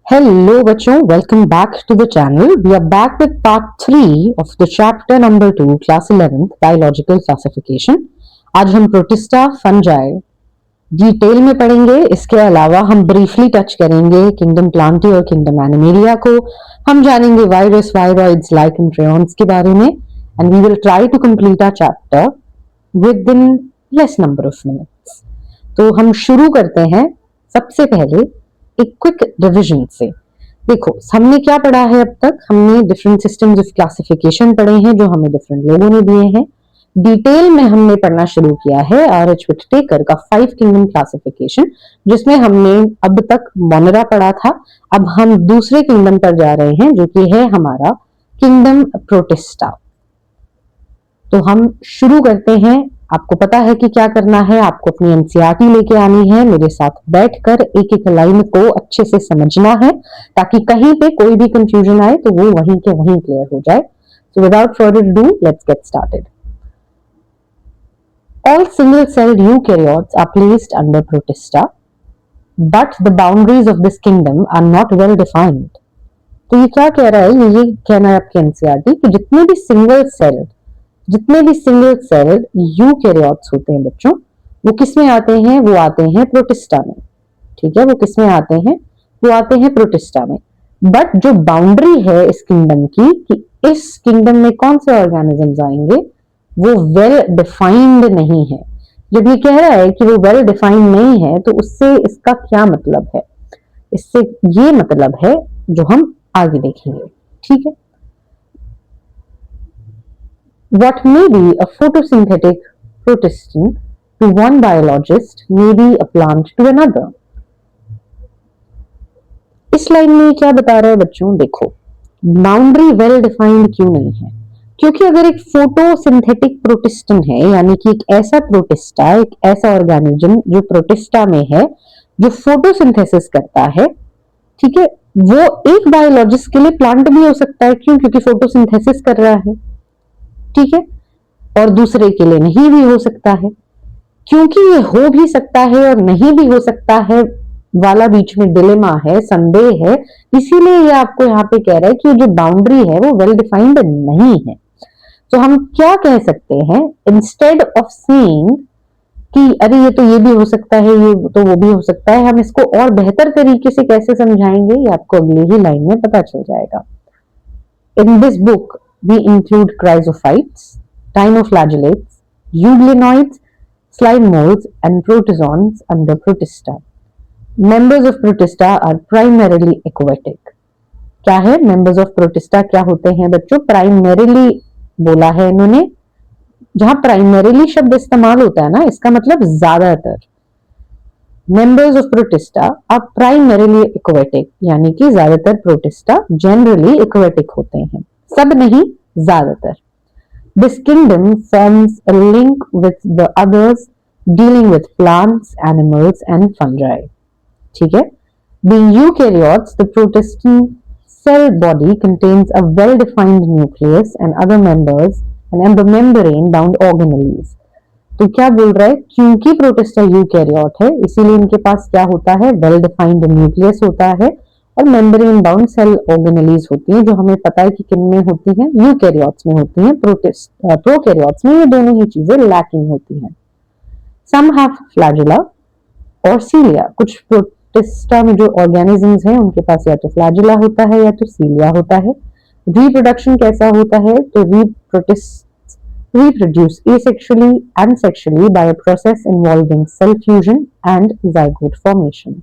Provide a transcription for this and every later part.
Hello बच्चों, welcome back to the channel. We are back with part 3 of the chapter number 2, class 11th, biological classification. आज हम protista, fungi detail में पढ़ेंगे. इसके अलावा हम ब्रीफली टच करेंगे किंगडम प्लांटी और किंगडम एनिमेलिया को. हम जानेंगे वायरस, वायरॉइड्स, लाइकन, प्रियॉन्स के बारे में. And we will try to complete our chapter within less number of minutes. तो हम शुरू करते हैं सबसे पहले एक क्विक रिविजन से. देखो, हमने क्या पढ़ा है अब तक. हमने डिफरेंट सिस्टम्स ऑफ क्लासिफिकेशन पढ़े हैं जो हमें डिफरेंट लोगों ने दिए हैं. डिटेल में हमने पढ़ना शुरू किया है आर.एच. विटटेकर का 5 किंगडम क्लासिफिकेशन, जिसमें हमने अब तक मोनेरा पढ़ा था. अब हम दूसरे किंगडम पर जा रहे हैं जो कि है हमारा किंगडम प्रोटिस्टा. तो हम शुरू करते हैं. आपको पता है कि क्या करना है. आपको अपनी एनसीईआरटी लेके आनी है. मेरे साथ बैठकर एक एक लाइन को अच्छे से समझना है ताकि कहीं पे कोई भी कंफ्यूजन आए तो वो वहीं के वहीं क्लियर हो जाए. So without further do, let's get started. All single-celled eukaryotes are placed under Protista, but the boundaries of this kingdom are not well defined. तो ये क्या कह रहा है? ये कहना है आपके एनसीईआरटी कि जितने भी सिंगल सेल्ड यूकैरियोट्स होते हैं बच्चों, वो किस में आते हैं? वो आते हैं प्रोटिस्टा में. ठीक है, वो किस में आते हैं? वो आते हैं प्रोटिस्टा में. बट जो बाउंड्री है इस किंगडम की कि इस किंगडम में कौन से ऑर्गेनिजम्स आएंगे, वो वेल डिफाइंड नहीं है. जब ये कह रहा है कि वो वेल डिफाइंड नहीं है तो उससे इसका क्या मतलब है? इससे ये मतलब है जो हम आगे देखेंगे. ठीक है. What may be a photosynthetic protestin to one biologist may be a plant to another. इस लाइन में क्या बता रहा है बच्चों? देखो, बाउंड्री वेल डिफाइंड क्यों नहीं है? क्योंकि अगर एक फोटोसिंथेटिक प्रोटिस्टन है, यानी कि एक ऐसा प्रोटिस्टा, एक ऐसा ऑर्गेनिज्म जो प्रोटिस्टा में है, जो फोटोसिंथेसिस करता है, ठीक है, वो एक बायोलॉजिस्ट के लिए प्लांट भी हो सकता है. क्यों? क्योंकि फोटोसिंथेसिस कर रहा है. ठीक है. और दूसरे के लिए नहीं भी हो सकता है. क्योंकि ये हो भी सकता है और नहीं भी हो सकता है वाला बीच में डिलेमा है, संदेह है. इसीलिए ये आपको यहाँ पे कह रहा है कि जो बाउंड्री है वो वेल डिफाइंड नहीं है. तो हम क्या कह सकते हैं? इंस्टेड ऑफ सीइंग कि अरे ये तो ये भी हो सकता है, ये तो वो भी हो सकता है, हम इसको और बेहतर तरीके से कैसे समझाएंगे ये आपको अगली ही लाइन में पता चल जाएगा. In this book we include chrysophytes, dinoflagellates, euglenoids, slime molds and protozoans under Protista. Members of Protista are primarily aquatic. क्या है members of Protista? क्या होते हैं बच्चों? primarily बोला है इन्होंने. जहां primarily शब्द इस्तेमाल होता है ना, इसका मतलब ज्यादातर. Members of Protista are primarily aquatic, यानी कि ज्यादातर Protista generally aquatic होते हैं. सब नहीं, ज्यादातर. This kingdom forms a link with the others dealing with plants, animals and fungi. ठीक है. Being eukaryotes, the protestin cell body contains a well-defined nucleus and other members and membrane bound organelles. तो क्या बोल रहा है? क्योंकि protista eukaryote है इसीलिए इनके पास क्या होता है? वेल डिफाइंड न्यूक्लियस होता है और मेम्ब्रेन बाउंड सेल ऑर्गेनेलीज होती हैं, जो हमें पता है कि किन में होती हैं? यूकैरियोट्स में होती हैं. प्रोकैरियोट्स में ये दोनों ही चीजें लैकिंग होती हैं. सम हैव फ्लैजुला और सीलिया. कुछ प्रोटिस्टा में जो ऑर्गेनिजम्स हैं उनके पास या तो फ्लैजुला होता है या तो सीलिया होता है. रिप्रोडक्शन कैसा होता है? तो reproduce asexually and sexually by a process involving cell fusion and zygote formation.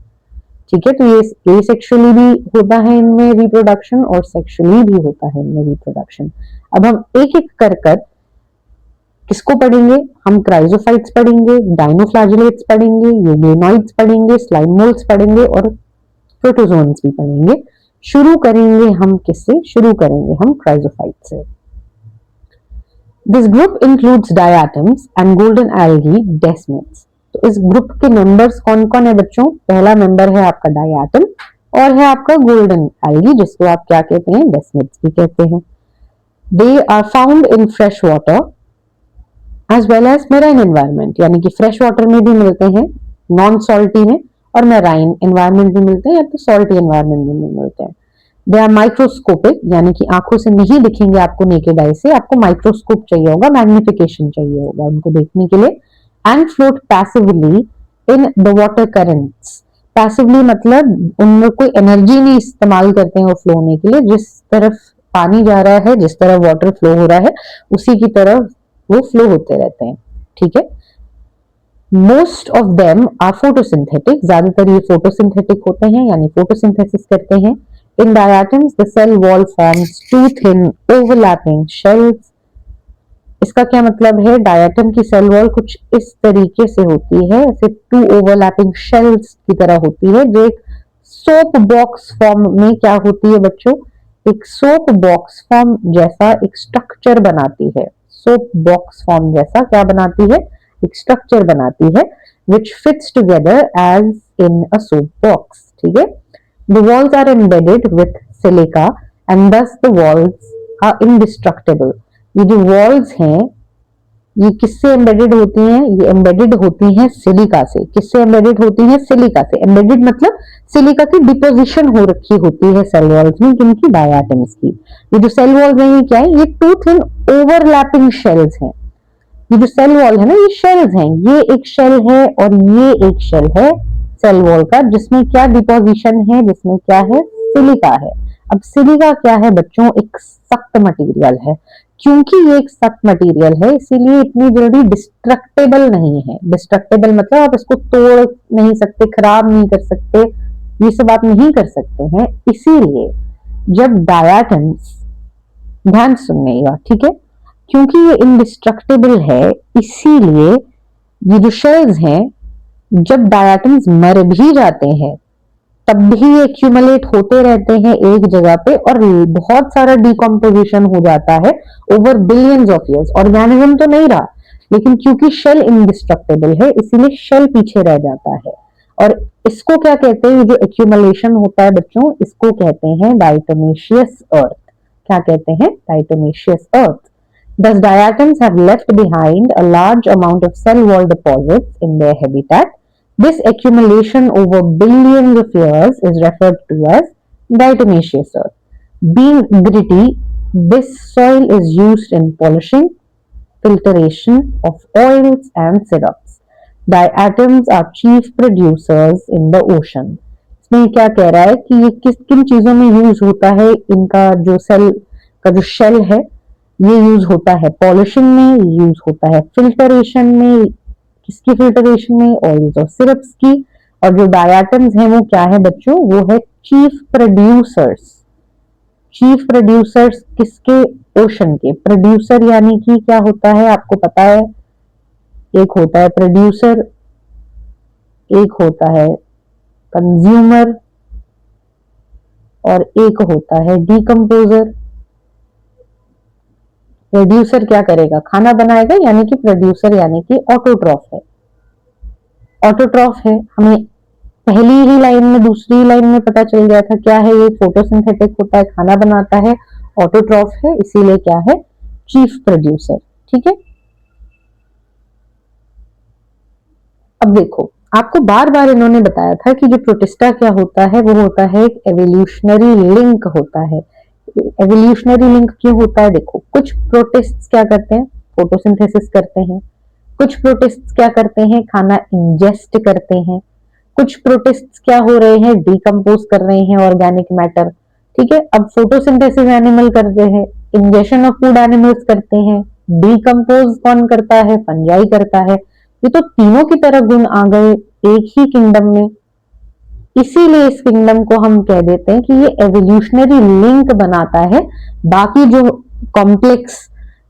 ठीक है. तो ये एसेक्सुअली भी होता है इनमें रिप्रोडक्शन और सेक्सुअली भी होता है इनमें रिप्रोडक्शन. अब हम एक एक कर किसको पढ़ेंगे? हम क्राइजोफाइट्स पढ़ेंगे, डाइनोफ्लैजिलेट्स पढ़ेंगे, यूग्लेनॉइड्स पढ़ेंगे, स्लाइम मोल्ड्स पढ़ेंगे और प्रोटोजोन्स भी पढ़ेंगे. शुरू करेंगे हम किससे? शुरू करेंगे हम क्राइजोफाइट से. This group includes diatoms and golden algae desmids. तो इस ग्रुप के मेंबर्स कौन कौन है बच्चों? पहला मेंबर है आपका डायटम और है आपका गोल्डन एल्गी, जिसको आप क्या कहते हैं? डेस्मिड्स भी कहते हैं. They are found in fresh water as well as marine environment, यानी कि फ्रेश वाटर में भी मिलते हैं, नॉन सॉल्टी में, और मैराइन एनवायरनमेंट भी मिलते हैं या तो सॉल्टी एनवायरनमेंट भी मिलते हैं। दे आर माइक्रोस्कोपिक, यानी कि आंखों से नहीं दिखेंगे आपको नेकेड आई से, आपको माइक्रोस्कोप चाहिए होगा, मैग्निफिकेशन चाहिए होगा उनको देखने के लिए। And float passively in the water currents. Passively मतलब उनमें कोई एनर्जी नहीं इस्तेमाल करते हैं वो फ्लो होने के लिए, जिस तरफ पानी जा रहा है, जिस तरफ वाटर फ्लो हो रहा है उसी की तरफ वो फ्लो होते रहते हैं, ठीक है। Most of them are photosynthetic, ज्यादातर ये फोटोसिंथेटिक होते हैं यानी फोटोसिंथेसिस करते हैं। In diatoms the cell wall forms two thin overlapping shells. इसका क्या मतलब है, डायटम की सेल वॉल कुछ इस तरीके से होती है, ऐसे टू ओवरलैपिंग शेल्स की तरह होती है, जो एक सोप बॉक्स फॉर्म में क्या होती है बच्चों, एक सोप बॉक्स फॉर्म जैसा एक स्ट्रक्चर बनाती है। सोप बॉक्स फॉर्म जैसा क्या बनाती है, एक स्ट्रक्चर बनाती है, which fits together as in a soap box, ठीक है। The walls are embedded with silica and thus the walls are indestructible। ये जो walls हैं ये किससे एम्बेडेड होती हैं, ये एम्बेडेड होती हैं सिलिका से। किससे एम्बेडेड होती हैं, सिलिका से। एम्बेडेड मतलब सिलिका की डिपोजिशन हो रखी होती है सेल वॉल्स में, किनकी, डायटम्स की। ये जो सेल वॉल्स हैं ये क्या है, ये टू थिन ओवरलैपिंग शेल्स हैं। ये जो सेल वॉल है ना ये शेल्स हैं, ये एक शेल है और ये एक शेल है सेल वॉल का, जिसमें क्या डिपोजिशन है, जिसमें क्या है, सिलिका है। अब सिलिका क्या है बच्चों, एक सख्त मटेरियल है। क्योंकि ये एक सख्त मटेरियल है इसीलिए इतनी जल्दी डिस्ट्रक्टेबल नहीं है। डिस्ट्रक्टेबल मतलब आप इसको तोड़ नहीं सकते, खराब नहीं कर सकते, ये सब आप नहीं कर सकते हैं। इसीलिए जब डायटम्स, ध्यान सुनिएगा, ठीक है, क्योंकि ये इंडिस्ट्रक्टेबल है इसीलिए ये जो शेल्स हैं जब डायटम्स मर भी जाते हैं तब भी ये एक्यूमुलेट होते रहते हैं एक जगह पे और बहुत सारा डिकम्पोजिशन हो जाता है over billions of years. Organism तो नहीं रहा लेकिन क्योंकि शेल इंडिस्ट्रक्टेबल है इसीलिए शेल पीछे रह जाता है। और इसको क्या कहते हैं, जो एक्यूमुलेशन होता है बच्चों, इसको कहते हैं डायटोमेशियस अर्थ। क्या कहते हैं, डायटोमेशियस अर्थ। Thus, diatoms have left behind a large amount of cell wall deposits in their habitat. This accumulation over billions of years is referred to as diatomaceous earth. Being gritty, this soil is used in polishing, filtration of oils and syrups. Diatoms are chief producers in the ocean. इसमें क्या कह रहा है कि ये किन चीजों में यूज होता है, इनका जो सेल का जो शेल है ये यूज होता है पॉलिशिंग में, यूज होता है फिल्टरेशन में, किसकी फिल्टरेशन में, ऑयल्स और सिरप्स की। और जो डायटम्स हैं वो क्या है बच्चों, वो है चीफ प्रोड्यूसर्स। चीफ प्रोड्यूसर्स किसके, ओशन के। प्रोड्यूसर यानी कि क्या होता है आपको पता है, एक होता है प्रोड्यूसर, एक होता है कंज्यूमर और एक होता है डीकम्पोजर। प्रोड्यूसर क्या करेगा, खाना बनाएगा, यानी कि प्रोड्यूसर यानी कि ऑटोट्रॉफ है। ऑटोट्रॉफ है, हमें पहली ही लाइन में, दूसरी लाइन में पता चल गया था क्या है, ये फोटोसिंथेटिक होता है, खाना बनाता है, ऑटोट्रॉफ है, इसीलिए क्या है, चीफ प्रोड्यूसर, ठीक है। अब देखो आपको बार बार इन्होंने बताया था कि जो प्रोटिस्टा क्या होता है, वो होता है एक एवोल्यूशनरी लिंक होता है। एवोल्यूशनरी लिंक क्यों होता है, देखो कुछ प्रोटिस्ट्स क्या करते हैं, फोटोसिंथेसिस करते हैं, कुछ प्रोटिस्ट्स क्या करते हैं, खाना इंजेस्ट करते हैं, कुछ प्रोटिस्ट्स क्या हो रहे हैं, डिकम्पोज कर रहे हैं ऑर्गेनिक मैटर, ठीक है। अब फोटोसिंथेसिस एनिमल करते हैं, इंजेशन ऑफ फूड एनिमल्स करते हैं, डिकम्पोज कौन करता है, फंजाई करता है। ये तो तीनों की तरह गुण आ गए एक ही किंगडम में, इसीलिए इस किंगडम को हम कह देते हैं कि ये एवोल्यूशनरी लिंक बनाता है बाकी जो कॉम्प्लेक्स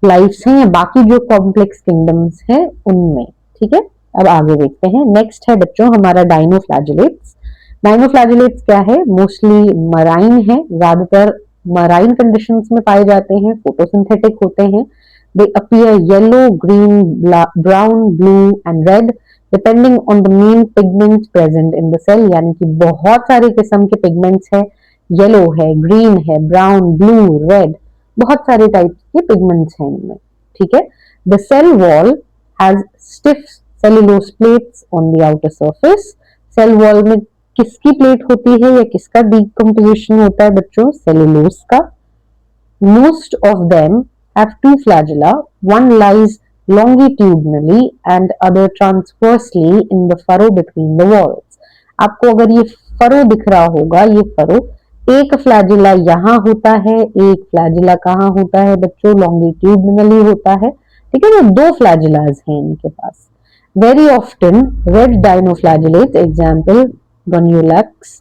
लाइफ्स हैं या बाकी जो कॉम्प्लेक्स किंगडम्स हैं उनमें, ठीक है। अब आगे देखते हैं, नेक्स्ट है बच्चों हमारा डाइनोफ्लैजिलेट्स। डाइनोफ्लैजिलेट्स क्या है, मोस्टली मराइन है, ज्यादातर मराइन कंडीशंस में पाए जाते हैं, फोटोसिंथेटिक होते हैं। They appear yellow, green, brown, blue and red depending on the main pigments present in the cell, यानी कि बहुत सारे किस्म के पिगमेंट्स है, येलो है, ग्रीन है, ब्राउन, ब्लू, रेड, बहुत सारे टाइप के पिगमेंट्स हैं इनमें, ठीक है। The cell wall has stiff cellulose plates on the outer surface. Cell wall में किसकी प्लेट होती है या किसका डिकम्पोजिशन होता है बच्चों? सेलुलोज का। Most of them have two flagella, one lies longitudinally and other transversely in the furrow between the walls. आपको अगर ये फरो दिख रहा होगा, ये फरो, एक फ्लैजिला यहाँ होता है, एक फ्लैजिला कहाँ होता है बच्चों? लॉन्गिट्यूडनली होता है। ठीक है, तो दो फ्लैजिलाज हैं इनके पास। Very often red dinoflagellates, example Gonyaulax,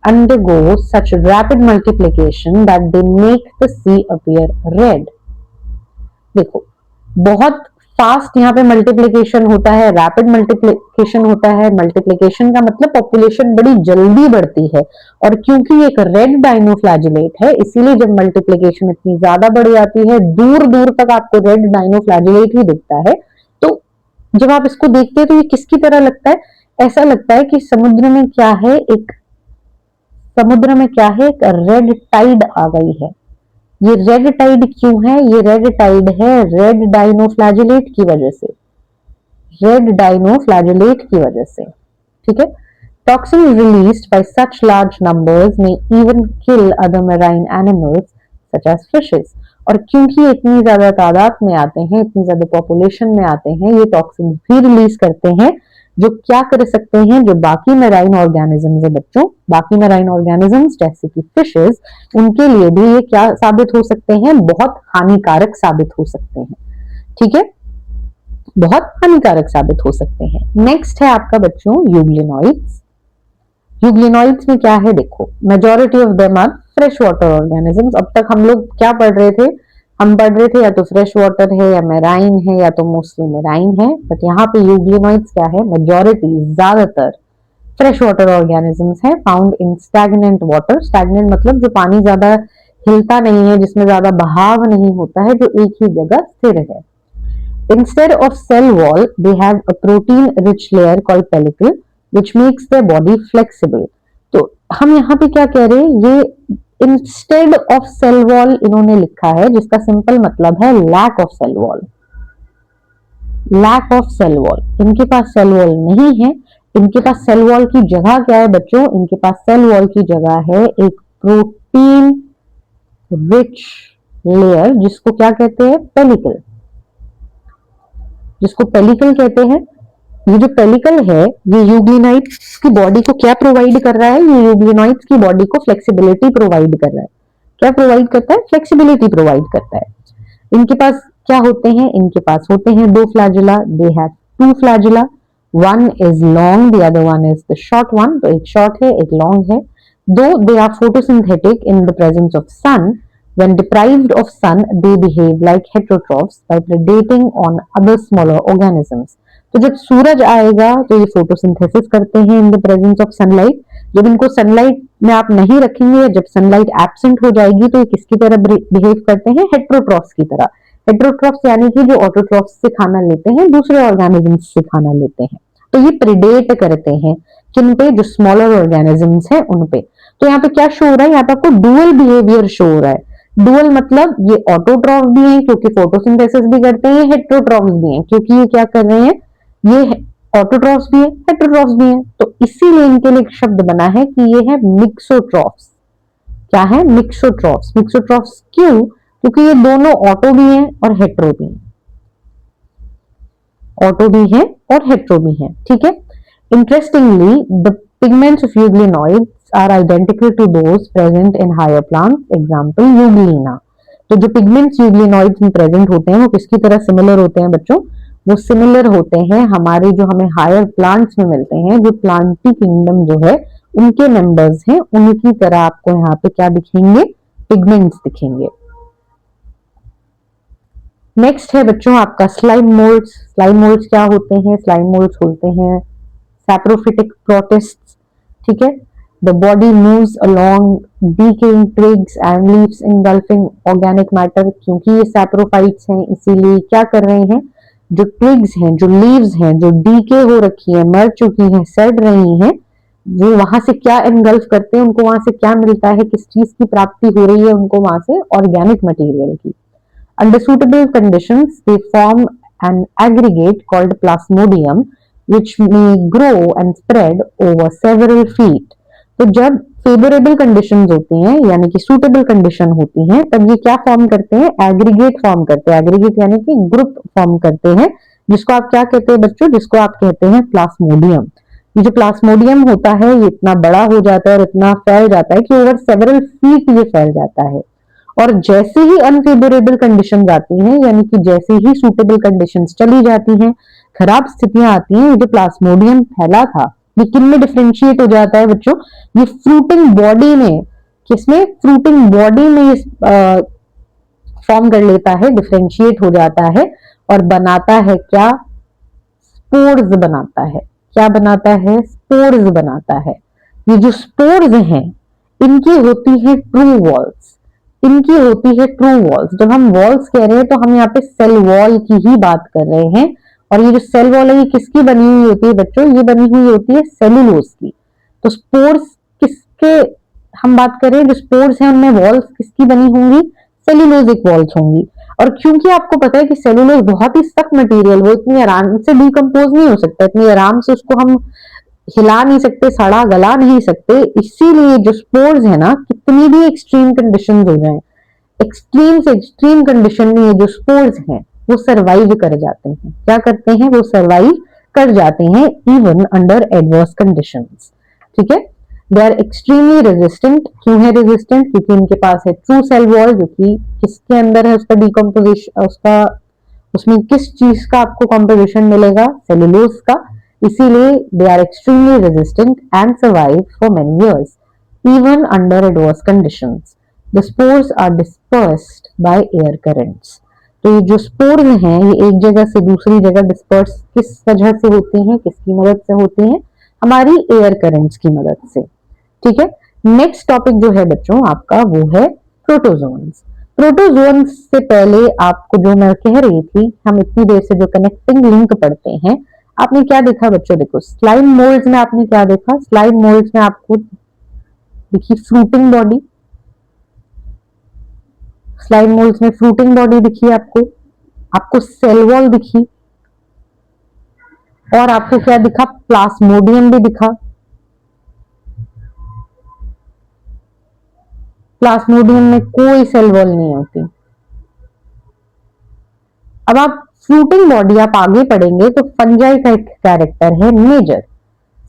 undergo such rapid multiplication that they make the sea appear red. देखो, बहुत फास्ट यहाँ पे मल्टीप्लिकेशन होता है, रैपिड मल्टीप्लिकेशन होता है। मल्टीप्लिकेशन का मतलब पॉपुलेशन बड़ी जल्दी बढ़ती है, और क्योंकि एक रेड डाइनोफ्लैजिलेट है इसीलिए जब मल्टीप्लिकेशन इतनी ज्यादा बढ़ जाती है, दूर दूर तक आपको रेड डाइनोफ्लैजिलेट ही दिखता है। तो जब आप इसको देखते हैं तो ये किसकी तरह लगता है? ऐसा लगता है कि समुद्र में क्या है, एक रेड टाइड आ गई है। ये रेड टाइड क्यों है? ये रेड टाइड है रेड डाइनोफ्लैजिलेट की वजह से, रेड डाइनोफ्लैजिलेट की वजह से। ठीक है, toxin released by such large numbers में even kill other marine animals such as fishes. और क्योंकि इतनी ज्यादा तादाद में आते हैं, इतनी ज्यादा पॉपुलेशन में आते हैं, ये टॉक्सिन भी रिलीज करते हैं जो क्या कर सकते हैं, जो बाकी मैराइन ऑर्गेनिजम्स है बच्चों, बाकी मैराइन ऑर्गेनिजम्स जैसे कि फिशेस, उनके लिए भी ये क्या साबित हो सकते हैं? बहुत हानिकारक साबित हो सकते हैं। ठीक है, बहुत हानिकारक साबित हो सकते हैं। नेक्स्ट है आपका बच्चों यूग्लिनॉइड्स। यूग्लिनॉइड्स में क्या है? देखो, majority of them are fresh water organisms. अब तक हम लोग क्या पढ़ रहे थे? हम पढ़ रहे थे या तो फ्रेश वाटर है या मैराइन है या तो मोस्टली मैराइन है, बट यहाँ पे यूग्लिनॉइड्स क्या है? मेजॉरिटी, ज्यादातर फ्रेश वाटर ऑर्गेनिजम्स है, found in stagnant water. Stagnant मतलब जो पानी ज्यादा हिलता नहीं है, जिसमें ज्यादा बहाव नहीं होता है, जो एक ही जगह स्थिर है। Instead of cell wall, they have a protein-rich layer called pellicle, which makes their body flexible. तो हम यहाँ पे क्या कह रहे हैं? ये इंस्टेड ऑफ सेल वॉल इन्होंने लिखा है, जिसका सिंपल मतलब है lack of cell wall. Lack of cell wall, इनके पास सेल वॉल नहीं है। इनके पास सेल वॉल की जगह क्या है बच्चों? इनके पास सेल वॉल की जगह है एक प्रोटीन रिच लेयर, जिसको क्या कहते हैं? पेलिकल, जिसको पेलिकल कहते हैं। ये जो पेलिकल है, ये यूग्लिनॉइड्स की बॉडी को क्या प्रोवाइड कर रहा है? ये यूग्लिनॉइड्स की बॉडी को फ्लेक्सिबिलिटी प्रोवाइड कर रहा है। क्या प्रोवाइड करता है? फ्लेक्सिबिलिटी प्रोवाइड करता है। इनके पास क्या होते हैं? इनके पास होते हैं दो flagella, they have two flagella, one is long, the other one is the short one. तो एक शॉर्ट है, एक लॉन्ग है। Though they are photosynthetic in the presence of sun, when deprived of sun they behave like heterotrophs by predating on other smaller organisms. तो जब सूरज आएगा तो ये फोटोसिंथेसिस करते हैं इन द प्रेजेंस ऑफ सनलाइट। जब इनको सनलाइट में आप नहीं रखेंगे, जब सनलाइट एब्सेंट हो जाएगी, तो ये किसकी तरह बिहेव करते हैं? हेटेरोट्रॉफ्स की तरह। हेटेरोट्रॉफ्स यानी कि जो ऑटोट्रॉफ्स से खाना लेते हैं, दूसरे ऑर्गेनिजम्स से खाना लेते हैं। तो ये प्रिडेट करते हैं किन पे? जो स्मॉलर ऑर्गेनिजम्स हैं उन पे। तो यहाँ पे क्या शो हो रहा है? यहाँ पे आपको डुअल बिहेवियर शो हो रहा है। डुअल मतलब ये ऑटोट्रॉफ भी हैं क्योंकि फोटोसिंथेसिस भी करते हैं, हेटेरोट्रॉफ्स भी हैं क्योंकि ये क्या कर रहे हैं? ये ऑटोट्रॉफ्स भी है, हेटेरोट्रॉफ्स भी हैं। तो इसीलिए इनके लिए एक शब्द बना है कि ये है मिक्सोट्रॉफ्स। क्या है? मिक्सोट्रॉफ्स। मिक्सोट्रॉफ्स क्यों? क्योंकि ये दोनों ऑटो भी हैं और हेटेरो भी हैं, ऑटो भी है और हेटेरो भी है। ठीक है, interestingly the pigments of euglenoids are identical to those present in higher plants, example Euglena. तो जो पिगमेंट्स यूग्लिनॉइड्स में प्रेजेंट होते हैं वो किसकी तरह सिमिलर होते हैं बच्चों? वो सिमिलर होते हैं हमारे जो हमें हायर प्लांट्स में मिलते हैं, जो प्लांटी किंगडम जो है उनके मेंबर्स हैं, उनकी तरह आपको यहाँ पे क्या दिखेंगे? पिगमेंट्स दिखेंगे। नेक्स्ट है बच्चों आपका स्लाइम मोल्ड्स। स्लाइम मोल्ड्स क्या होते हैं? स्लाइम मोल्ड्स होते हैं सैप्रोफिटिक प्रोटिस्ट्स। ठीक है, the body moves along decaying twigs and leaves engulfing organic matter। क्योंकि ये सैप्रोफाइट्स हैं इसीलिए क्या कर रहे हैं? जो twigs हैं, जो leaves हैं, जो डीके हो रखी है, मर चुकी हैं, सड़ रही हैं, वो वहां से क्या engulf करते हैं? उनको वहां से क्या मिलता है? किस चीज की प्राप्ति हो रही है उनको वहां से? ऑर्गेनिक मटेरियल की। Under suitable conditions they form an aggregate called plasmodium which may grow and spread over several feet. तो जब फेवरेबल कंडीशंस होती हैं यानी कि सूटेबल कंडीशन होती हैं तब ये क्या फॉर्म करते हैं, एग्रीगेट फॉर्म करते हैं। एग्रीगेट यानी कि ग्रुप फॉर्म करते हैं, जिसको आप क्या कहते हैं बच्चों, जिसको आप कहते हैं प्लास्मोडियम। ये जो प्लास्मोडियम होता है ये इतना बड़ा हो जाता है और इतना फैल जाता है कि ओवर सेवरल फीट ये फैल जाता है। और जैसे ही अनफेवरेबल कंडीशंस आती हैं यानी कि जैसे ही सूटेबल कंडीशंस चली जाती हैं, खराब स्थितियां आती हैं, ये जो प्लास्मोडियम फैला था ये किन में डिफरेंशिएट हो जाता है बच्चों, ये फ्रूटिंग बॉडी में, किसमें, फ्रूटिंग बॉडी में ये फॉर्म कर लेता है, डिफरेंशिएट हो जाता है और बनाता है क्या, स्पोर्स बनाता है। क्या बनाता है, स्पोर्स बनाता है। ये जो स्पोर्स हैं इनकी होती है ट्रू वॉल्स, इनकी होती है ट्रू वॉल्स। जब हम वॉल्स कह रहे हैं तो हम यहाँ पे सेल वॉल की ही बात कर रहे हैं। और ये जो सेल वॉल है ये किसकी बनी हुई होती है बच्चों, ये बनी हुई होती है सेलुलोज की। तो स्पोर्स किसके हम बात कर रहे हैं, जो स्पोर्स हैं उनमें वॉल्स किसकी बनी होंगी, सेलुलोजिक वॉल्स होंगी। और क्योंकि आपको पता है कि सेलुलोज बहुत ही सख्त मटेरियल, वो इतनी आराम से डिकम्पोज नहीं हो सकता, इतनी आराम से उसको हम हिला नहीं सकते, सड़ा गला नहीं सकते, इसीलिए जो स्पोर्स है ना, कितनी भी एक्सट्रीम कंडीशंस हो जाए, एक्सट्रीम से एक्सट्रीम कंडीशन में ये जो स्पोर्स हैं वो सरवाइव कर जाते हैं। क्या करते हैं, वो सरवाइव कर जाते हैं इवन अंडर एडवर्स कंडीशंस। ठीक है, दे आर एक्सट्रीमली रेजिस्टेंट। क्यों है रेजिस्टेंट, क्योंकि इनके पास है ट्रू सेल वॉल, जो कि किसके अंदर है, उसका डिकम्पोजिशन, उसका उसमें किस चीज का आपको कॉम्पोजिशन मिलेगा, सेलुलोज का। इसीलिए they are extremely resistant and survive for many years even under adverse conditions. The spores are dispersed by air currents. तो ये जो स्पोर्स हैं ये एक जगह से दूसरी जगह डिस्पर्स किस वजह से होती हैं, किसकी मदद से होती हैं, हमारी एयर करंट्स की मदद से। ठीक है, नेक्स्ट टॉपिक जो है बच्चों आपका वो है प्रोटोजोन्स। प्रोटोजोन्स से पहले आपको जो मैं कह रही थी, हम इतनी देर से जो कनेक्टिंग लिंक पढ़ते हैं, आपने क्या देखा बच्चों, देखो स्लाइम मोल्ड्स में आपने क्या देखा, स्लाइम मोल्ड्स में आपको देखिए फ्रूटिंग बॉडी, स्लाइम मोल्ड्स में फ्रूटिंग बॉडी दिखी आपको सेल वॉल दिखी, और आपको क्या दिखा, प्लास्मोडियम भी दिखा। प्लास्मोडियम में कोई सेल वॉल नहीं होती। अब आप फ्रूटिंग बॉडी आप आगे पढ़ेंगे तो फंजाई का एक कैरेक्टर है मेजर।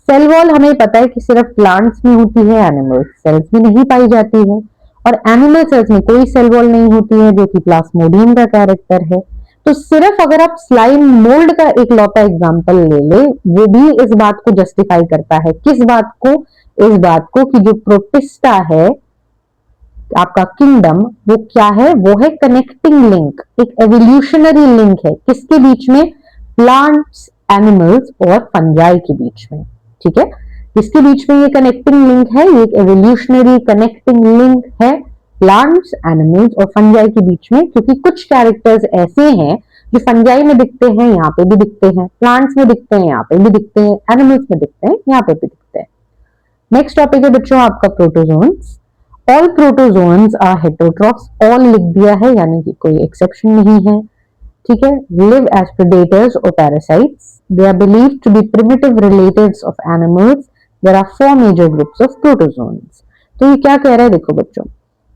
सेल वॉल हमें पता है कि सिर्फ प्लांट्स में होती है, एनिमल सेल्स में नहीं पाई जाती है, और एनिमल सेल्स में कोई सेल वॉल नहीं होती है, जो कि प्लास्मोडियम का कैरेक्टर है। तो सिर्फ अगर आप स्लाइम मोल्ड का एक लौता एग्जांपल ले ले, वो भी इस बात को जस्टिफाई करता है, किस बात को, इस बात को कि जो प्रोटिस्टा है आपका किंगडम, वो क्या है, वो है कनेक्टिंग लिंक, एक एवोल्यूशनरी लिंक है किसके बीच में, प्लांट्स, एनिमल्स और फंजाई के बीच में। ठीक है, इसके बीच में ये कनेक्टिंग लिंक है, ये एक एवोल्यूशनरी कनेक्टिंग लिंक है प्लांट्स, एनिमल्स और फंजाई के बीच में, क्योंकि कुछ कैरेक्टर्स ऐसे हैं जो फंजाई में दिखते हैं, यहाँ पे भी दिखते हैं, प्लांट्स में दिखते हैं, यहाँ पे भी दिखते हैं, एनिमल्स में दिखते हैं, यहाँ पे भी दिखते हैं। नेक्स्ट टॉपिक है बच्चों आपका protozoans. All protozoans are heterotrophs, all लिख दिया है यानी कि कोई एक्सेप्शन नहीं है। ठीक है, लिव एज प्रेडेटर्स और parasites, they are believed to be primitive relatives of animals, there are 4 major groups of protozoans. तो ये क्या कह रहा है, देखो बच्चों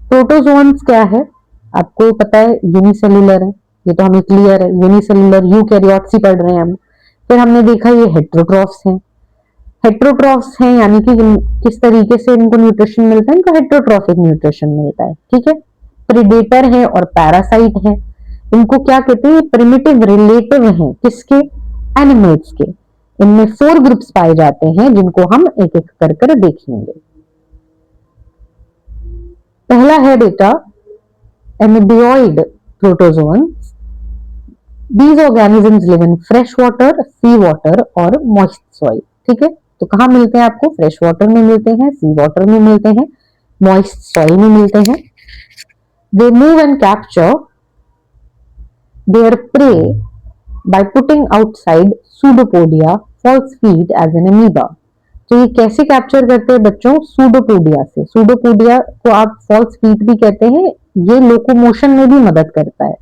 प्रोटोजोन्स क्या है, आपको पता है यूनिसेल्युलर है, ये तो हमें क्लियर है, यूनिसेल्युलर यूकैरियोट्स ही पढ़ रहे हैं हम। फिर हमने देखा ये हेटेरोट्रॉफ्स हैं, हेटेरोट्रॉफ्स हैं यानी कि किस तरीके से इनको न्यूट्रिशन मिलता है, इनको हेटेरोट्रॉफिक न्यूट्रिशन मिलता है। ठीक है, प्रेडेटर है और पैरासाइट है, इनको क्या कहते हैं, प्रिमिटिव रिलेटिव हैं किसके, एनिमल्स के। इनमें 4 ग्रुप्स पाए जाते हैं जिनको हम एक एक कर कर देखेंगे। पहला है बेटा एमीबियोइड protozoans. These organisms live in fresh water, sea water और moist soil। ठीक है, तो कहाँ मिलते हैं आपको, फ्रेश वाटर में मिलते हैं, सी वाटर में मिलते हैं, मॉइस्ट सॉइल में मिलते हैं। They move and capture their prey by putting outside pseudopodia false feet as an amoeba. तो ये कैसे कैप्चर करते हैं बच्चों, सूडोपोडिया से। सूडोपोडिया को आप फॉल्स फीट भी कहते हैं, ये लोकोमोशन में भी मदद करता है,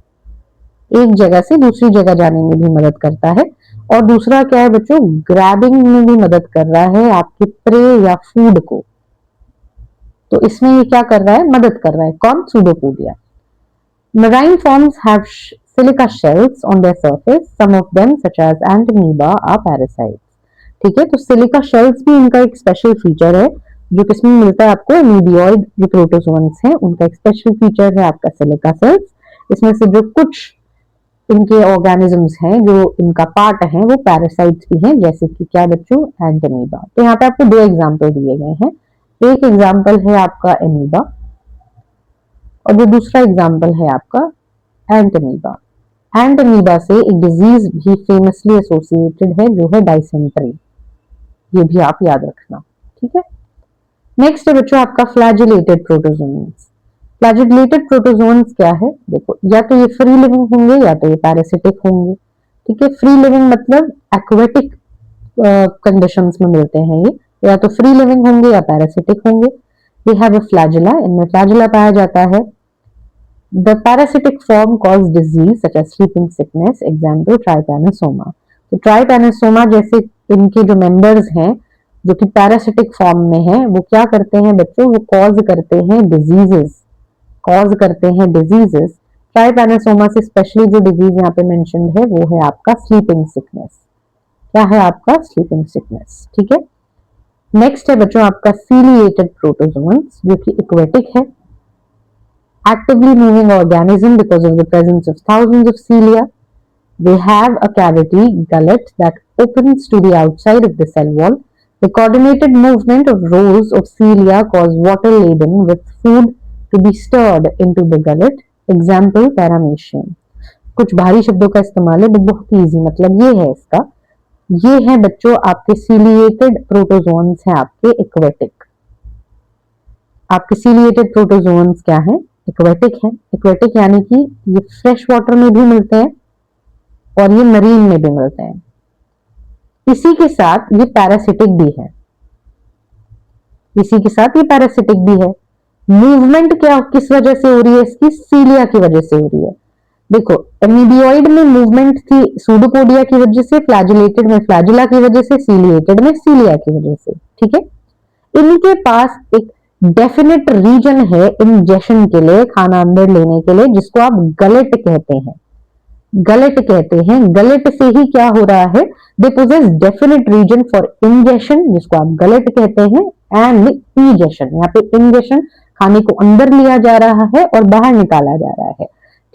एक जगह से दूसरी जगह जाने में भी मदद करता है, और दूसरा क्या है बच्चों, ग्रैबिंग में भी मदद कर रहा है आपके प्रे या फूड को। तो इसमें ये क्या कर रहा है, मदद कर रहा है, कौन, pseudopodia. Marine forms have silica shells on their surface. Some of them, such as ant amoeba, are parasites. ठीक है, तो सिलिका शेल्स भी इनका एक स्पेशल फीचर है जो किसमें मिलता है आपको, एमीबियोइड जो प्रोटोजोन्स हैं उनका एक स्पेशल फीचर है आपका सिलिका सेल्स। इसमें से जो कुछ इनके ऑर्गेनिजम्स हैं, जो इनका पार्ट है, वो पैरासाइट्स भी हैं, जैसे कि क्या बच्चों, एंट अमीबा। तो यहाँ पे आपको दो एग्जाम्पल दिए गए हैं, एक एग्जाम्पल है आपका अमीबा और जो दूसरा एग्जाम्पल है आपका एंट अमीबा। एंट अमीबा से एक डिजीज भी फेमसली एसोसिएटेड है जो है डाइसेंट्री, ये भी आप याद रखना, ठीक है। नेक्स्ट है बच्चों आपका फ्लैजिलेटेड प्रोटोजोन्स। फ्लैजिलेटेड प्रोटोजोन्स क्या है, देखो या तो ये फ्री लिविंग होंगे या तो ये पैरासिटिक होंगे, ठीक है। फ्री लिविंग मतलब एक्वेटिक कंडीशंस में मिलते हैं ये, या तो फ्री लिविंग होंगे या पैरासिटिक होंगे। दे हैव अ फ्लैजिला, इनमें फ्लैजिला पाया जाता है। The parasitic form cause disease such as sleeping sickness, example trypanosoma। तो trypanosoma जैसे इनके जो मेंबर्स हैं जो कि पैरासिटिक फॉर्म में हैं, वो क्या करते हैं बच्चों, वो कॉज करते हैं डिजीजेस, कॉज करते हैं डिजीजेस। ट्राइपैनोसोमा से स्पेशली जो डिजीज यहाँ पे मेंशन्ड है वो है आपका स्लीपिंग सिकनेस। क्या है आपका, स्लीपिंग सिकनेस, ठीक है। नेक्स्ट है बच्चों आपका सीलिएटेड प्रोटोजोन्स जो कि एक्वेटिक है, actively moving organism because of the presence of thousands of cilia. They have a cavity gullet that opens to the outside of the cell wall. The coordinated movement of rows of cilia cause water laden with food to be stirred into the gullet. Example paramecium। कुछ भारी शब्दों का इस्तेमाल है but बहुत easy, मतलब ये है इसका, ये है बच्चों आपके सीलिएटेड प्रोटोजोन्स हैं आपके एक्वेटिक। आपके सीलिएटेड प्रोटोजोन्स क्या है, एक्वेटिक है। एक्वेटिक यानी कि ये फ्रेश वाटर में भी मिलते हैं और ये मरीन में भी मिलते हैं। इसी के साथ ये पैरासिटिक भी है, इसी के साथ ये पैरासिटिक भी है। मूवमेंट क्या किस वजह से हो रही है इसकी, सीलिया की वजह से हो रही है। देखो एमीबियोइड में मूवमेंट थी सूडोपोडिया की वजह से, फ्लैजिलेटेड में फ्लैजिला की वजह से, सीलिएटेड में सीलिया की वजह से, ठीक है। इनके पास एक डेफिनेट रीजन है इंजेशन के लिए, खाना अंदर लेने के लिए, जिसको आप गलेट कहते हैं, गलेट कहते हैं। गलेट से ही क्या हो रहा है, they possess definite region for ingestion जिसको आप गलेट कहते हैं, एंड इजेशन, यहाँ पे इंजेशन खाने को अंदर लिया जा रहा है और बाहर निकाला जा रहा है,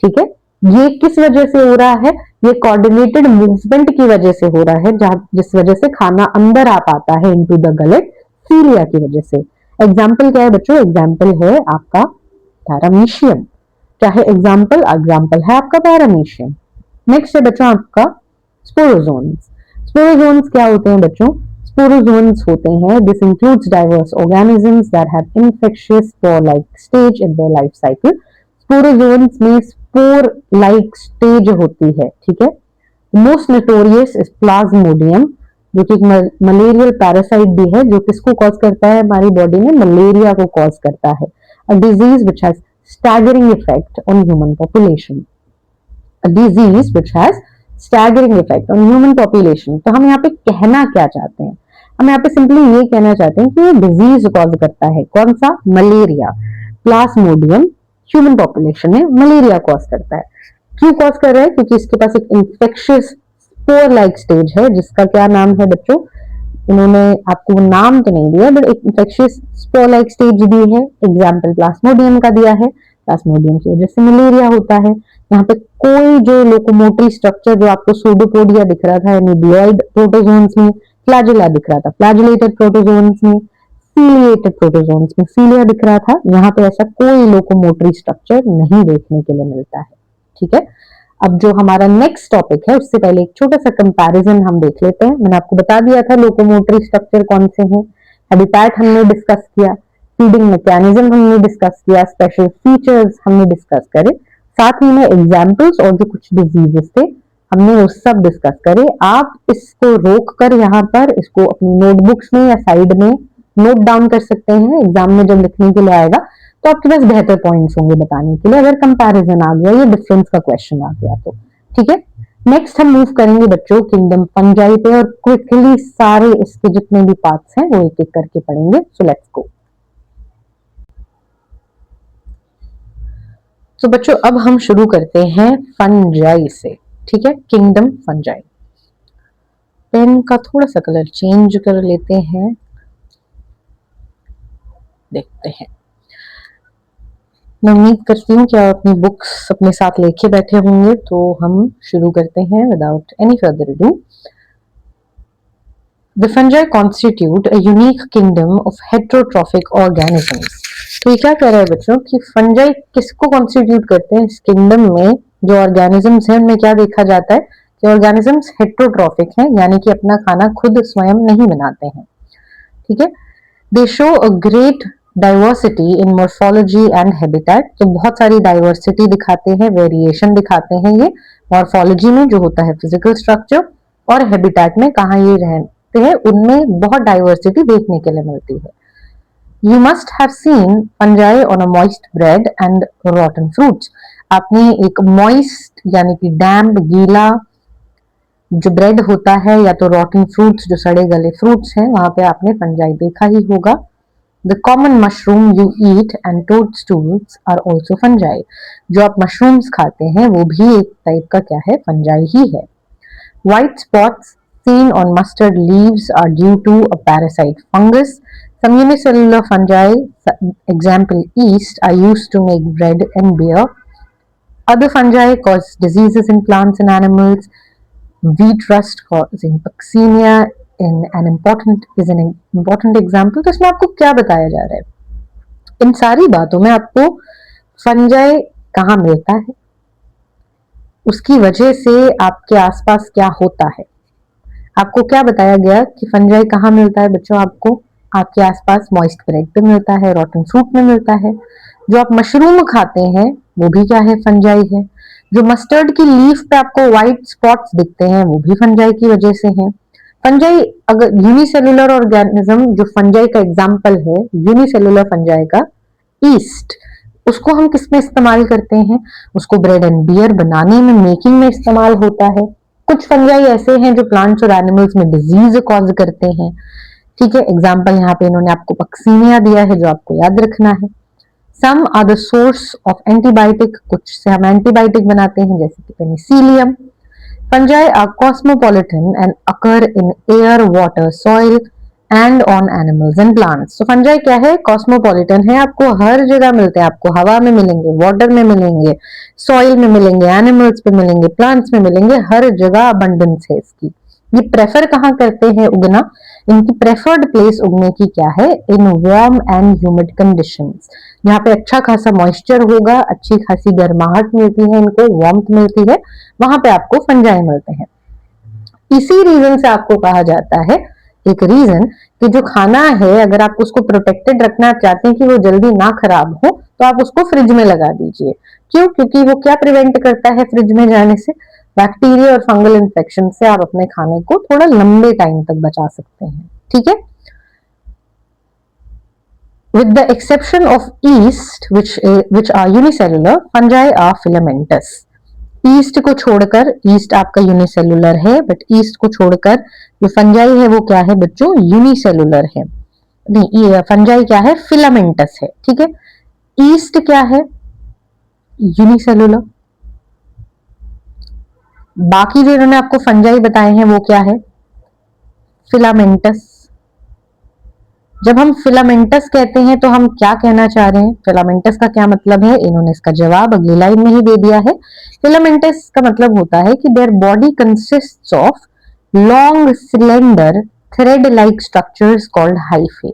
ठीक है। ये किस वजह से हो रहा है, ये कोऑर्डिनेटेड मूवमेंट की वजह से हो रहा है, जिस वजह से खाना अंदर आ पाता है इनटू द गलेट, सीलिया की वजह से। एग्जाम्पल क्या है बच्चों, एग्जाम्पल है आपका पैरामीशियम, चाहे एग्जाम्पल है आपका पैरामीशियम। नेक्स्ट है बच्चों आपका स्पोरोजोन्स। स्पोरोजोन्स क्या होते हैं बच्चों, स्पोरोजोन्स होते हैं, this includes diverse organisms that have infectious spore like stage in their life cycle. Sporozoans में स्पोर लाइक स्टेज होती है, ठीक है। मोस्ट नोटोरियस इज प्लाज्मोडियम जो कि मलेरियल पैरासाइट भी है, जो किसको कॉज करता है, हमारी बॉडी में मलेरिया को कॉज करता है। A disease which has staggering effect on human population, a disease which has staggering effect on human population. तो हम यहाँ पे कहना क्या चाहते हैं, हम यहाँ पे सिंपली ये कहना चाहते हैं कि ये डिजीज कॉज करता है, कौन सा, मलेरिया। प्लाज्मोडियम ह्यूमन पॉपुलेशन में मलेरिया कॉज करता है। क्यों कॉज कर रहा है, क्योंकि इसके पास एक इंफेक्शियस स्पोर लाइक स्टेज है जिसका क्या नाम है बच्चों, इन्होंने आपको नाम तो नहीं दिया बट एक इंफेक्शियस स्पोर लाइक स्टेज दी है, एग्जाम्पल प्लाज्मोडियम का दिया है। प्लाज्मोडियम की वजह से मलेरिया होता है। यहाँ पे कोई जो लोकोमोटरी स्ट्रक्चर जो आपको सूडोपोडिया दिख रहा था एमीबियोइड प्रोटोजोन्स में, फ्लैजिला दिख रहा था फ्लैजिलेटेड प्रोटोजोन्स में, सीलिएटेड प्रोटोजोन्स में सीलिया दिख रहा था, यहाँ पे ऐसा कोई लोकोमोटरी स्ट्रक्चर नहीं देखने के लिए मिलता है, ठीक है। अब जो हमारा नेक्स्ट टॉपिक है उससे पहले एक छोटा सा कंपैरिजन हम देख लेते हैं। मैंने आपको बता दिया था लोकोमोटरी स्ट्रक्चर कौन से हैं, हैबिटेट हमने डिस्कस किया, फीडिंग मैकेनिज्म हमने डिस्कस किया, स्पेशल फीचर्स हमने डिस्कस करे, साथ ही में एग्जाम्पल्स और जो कुछ डिजीजेस थे हमने वो सब डिस्कस करे। आप इसको रोक कर यहाँ पर इसको अपनी नोटबुक्स में या साइड में नोट डाउन कर सकते हैं, एग्जाम में जब लिखने के लिए आएगा तो आपके पास बेहतर पॉइंट्स होंगे बताने के लिए, अगर कंपैरिजन आ गया या डिफरेंस का क्वेश्चन आ गया तो, ठीक है। नेक्स्ट हम मूव करेंगे बच्चों किंगडम फंजाई पे और क्विकली सारे इसके जितने भी पार्ट्स हैं वो एक एक करके पढ़ेंगे। So let's go. तो बच्चों अब हम शुरू करते हैं फंजाई से, ठीक है, किंगडम फंजाई। पेन का थोड़ा सा कलर चेंज कर लेते हैं, देखते हैं। मैं उम्मीद करती हूँ कि आप अपनी बुक्स अपने साथ लेके बैठे होंगे, तो हम शुरू करते हैं without any further ado. The fungi constitute a unique kingdom of heterotrophic organisms। तो ये क्या कह रहा है बच्चों कि फंजाई किसको कॉन्स्टिट्यूट करते हैं इस किंगडम में? जो ऑर्गेनिजम्स हैं उनमें क्या देखा जाता है कि ऑर्गेनिजम्स हेट्रोट्रॉफिक हैं, यानी कि अपना खाना खुद स्वयं नहीं बनाते हैं, ठीक है। दे show a great diversity in morphology and habitat. तो बहुत सारी डाइवर्सिटी दिखाते हैं, वेरिएशन दिखाते हैं ये मॉर्फोलॉजी में जो होता है फिजिकल स्ट्रक्चर, और हैबिटेट में कहाँ ये रहते हैं उनमें बहुत डाइवर्सिटी देखने के लिए मिलती है। You must have seen fungi on a moist bread and rotten fruits। आपने एक moist यानी कि damp गीला जो ब्रेड होता है या तो rotten fruits जो सड़े गले fruits हैं वहां पे आपने fungi देखा ही होगा। The common mushroom you eat and toadstools are also fungi। जो आप mushrooms खाते हैं वो भी एक टाइप का क्या है, fungi ही है। White spots seen on mustard leaves are due to a parasite fungus। Some unicellular fungi, example yeast, are used to make bread and beer. Other fungi cause diseases in plants and animals. Wheat rust causing Puccinia is an important example। तो इसमें आपको क्या बताया जा रहा है? इन सारी बातों में आपको फंजाई कहाँ मिलता है, उसकी वजह से आपके आसपास क्या होता है। आपको क्या बताया गया कि फंजाई कहाँ मिलता है बच्चों? आपको आपके आसपास मॉइस्ट ब्रेड पे मिलता है, रॉटन फ्रूट में मिलता है। जो आप मशरूम खाते हैं वो भी क्या है, फंजाई है। जो मस्टर्ड की लीफ पे आपको व्हाइट स्पॉट्स दिखते हैं वो भी फंजाई की वजह से हैं। फंजाई अगर यूनिसेलुलर ऑर्गेनिज्म जो फंजाई का एग्जाम्पल है, यूनिसेलुलर फंजाई का ईस्ट, उसको हम किस में इस्तेमाल करते हैं? उसको ब्रेड एंड बियर बनाने में, मेकिंग में इस्तेमाल होता है। कुछ फंजाई ऐसे हैं जो प्लांट्स और एनिमल्स में डिजीज कॉज करते हैं, ठीक है। एग्जाम्पल यहाँ पे इन्होंने आपको पक्सीनिया दिया है जो आपको याद रखना है। Some are the source of antibiotic, कुछ से हम एंटीबायोटिक बनाते हैं जैसे कि penicillium. Fungi are cosmopolitan and occur in air, water, soil and on animals and plants. तो फंजाई क्या है, कॉस्मोपॉलिटन है, आपको हर जगह मिलते हैं। आपको हवा में मिलेंगे, वाटर में मिलेंगे, सॉइल में मिलेंगे, एनिमल्स पे मिलेंगे, प्लांट्स में मिलेंगे, हर जगह अबंडेंस है इसकी। ये प्रेफर कहाँ करते हैं उगना? इनकी प्रेफर्ड प्लेस उगने की क्या है, in warm and humid conditions. यहाँ पे अच्छा खासा मॉइस्चर होगा, अच्छी खासी गर्माहट मिलती है, इनको वार्मथ मिलती है, वहां पे आपको फंजाई मिलते हैं। इसी रीजन से आपको कहा जाता है, एक रीजन कि जो खाना है अगर आप उसको प्रोटेक्टेड रखना चाहते हैं कि वो जल्दी ना खराब हो, तो आप उसको फ्रिज में लगा दीजिए। क्यों? क्योंकि वो क्या प्रिवेंट करता है फ्रिज में जाने से? बैक्टीरिया और फंगल इन्फेक्शन से आप अपने खाने को थोड़ा लंबे टाइम तक बचा सकते हैं, ठीक है। With the exception of yeast, which are unicellular, fungi are filamentous। East को छोड़कर, ईस्ट आपका यूनिसेलुलर है, बट ईस्ट को छोड़कर जो फंजाई है वो क्या है बच्चों, यूनिसेलुलर है। नहीं, फंजाई क्या है, फिलामेंटस है, ठीक है। ईस्ट क्या है, यूनिसेलुलर। बाकी जो इन्होंने आपको फंजाई बताए हैं वो क्या है, फिलामेंटस। जब हम फिलामेंटस कहते हैं तो हम क्या कहना चाह रहे हैं? फिलामेंटस का क्या मतलब है? इन्होंने इसका जवाब अगली लाइन में ही दे दिया है। फिलामेंटस का मतलब होता है कि their body consists of long cylinder thread like structures called hyphae.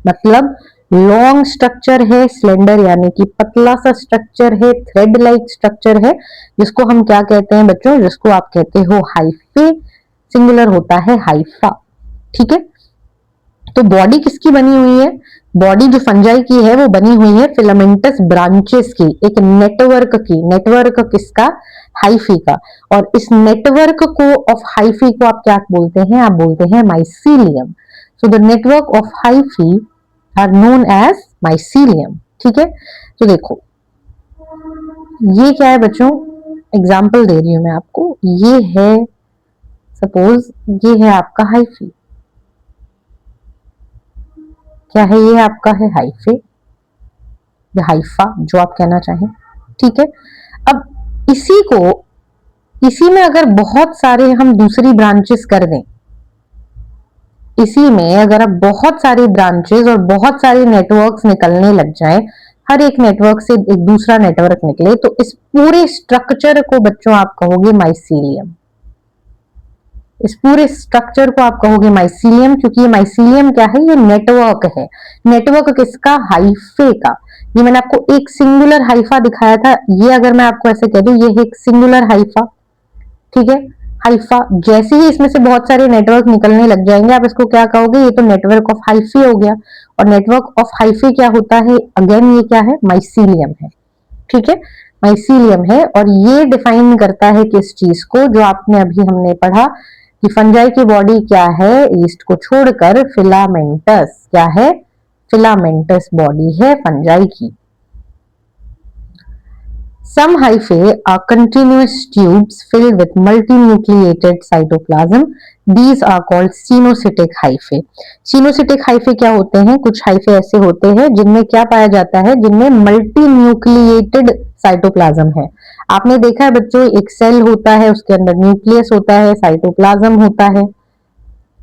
मतलब लॉन्ग स्ट्रक्चर है, सिलेंडर यानी कि पतला सा स्ट्रक्चर है, थ्रेड लाइक स्ट्रक्चर है, जिसको हम क्या कहते हैं बच्चों? जिसको आप कहते हो हाइफे, सिंगुलर होता है हाइफा, ठीक है। तो बॉडी किसकी बनी हुई है? बॉडी जो फंजाई की है वो बनी हुई है फिलामेंटस ब्रांचेस की, एक नेटवर्क की। नेटवर्क किसका? हाइफी का। और इस नेटवर्क को ऑफ हाइफी को आप क्या बोलते हैं? आप बोलते हैं mycelium. So the network of hyphae are known as mycelium, ठीक है। तो देखो ये क्या है बच्चों, एग्जाम्पल दे रही हूं मैं आपको, ये है सपोज, ये है आपका हाइफी, क्या है ये आपका है हाइफे या हाइफा, जो आप कहना चाहें, ठीक है। अब इसी में अगर बहुत सारे हम दूसरी ब्रांचेस कर दें, इसी में अगर आप बहुत सारी ब्रांचेस और बहुत सारे नेटवर्क्स निकलने लग जाएं, हर एक नेटवर्क से एक दूसरा नेटवर्क निकले, तो इस पूरे स्ट्रक्चर को बच्चों आप कहोगे माइसीलियम। इस पूरे स्ट्रक्चर को आप कहोगे माइसीलियम, क्योंकि ये माइसीलियम क्या है, ये नेटवर्क है। नेटवर्क किसका, हाइफे का। ये मैंने आपको एक सिंगुलर हाइफा दिखाया था, ये अगर मैं आपको ऐसे कह दूं, ये है एक सिंगुलर हाइफा, ठीक है। हाइफा, जैसे ही इसमें से बहुत सारे नेटवर्क निकलने लग जाएंगे, आप इसको क्या कहोगे, ये तो नेटवर्क ऑफ हाइफे हो गया। और नेटवर्क ऑफ हाइफे क्या होता है, अगेन ये क्या है, माइसीलियम है, ठीक है। माइसीलियम है, और ये डिफाइन करता है किस चीज को, जो आपने अभी हमने पढ़ा कि फंजाई की बॉडी क्या है, ईस्ट को छोड़कर फिलामेंटस, क्या है, फिलामेंटस बॉडी है फंजाई की। Some hyphae are continuous tubes filled with multinucleated cytoplasm. These are called cenocytic hyphae. Cenocytic hyphae क्या होते हैं, कुछ hyphae ऐसे होते हैं जिनमें क्या पाया जाता है, जिनमें मल्टीन्यूक्लिएटेड साइटोप्लाज्म है। आपने देखा है बच्चों, एक सेल होता है, उसके अंदर न्यूक्लियस होता है, साइटोप्लाज्म होता है,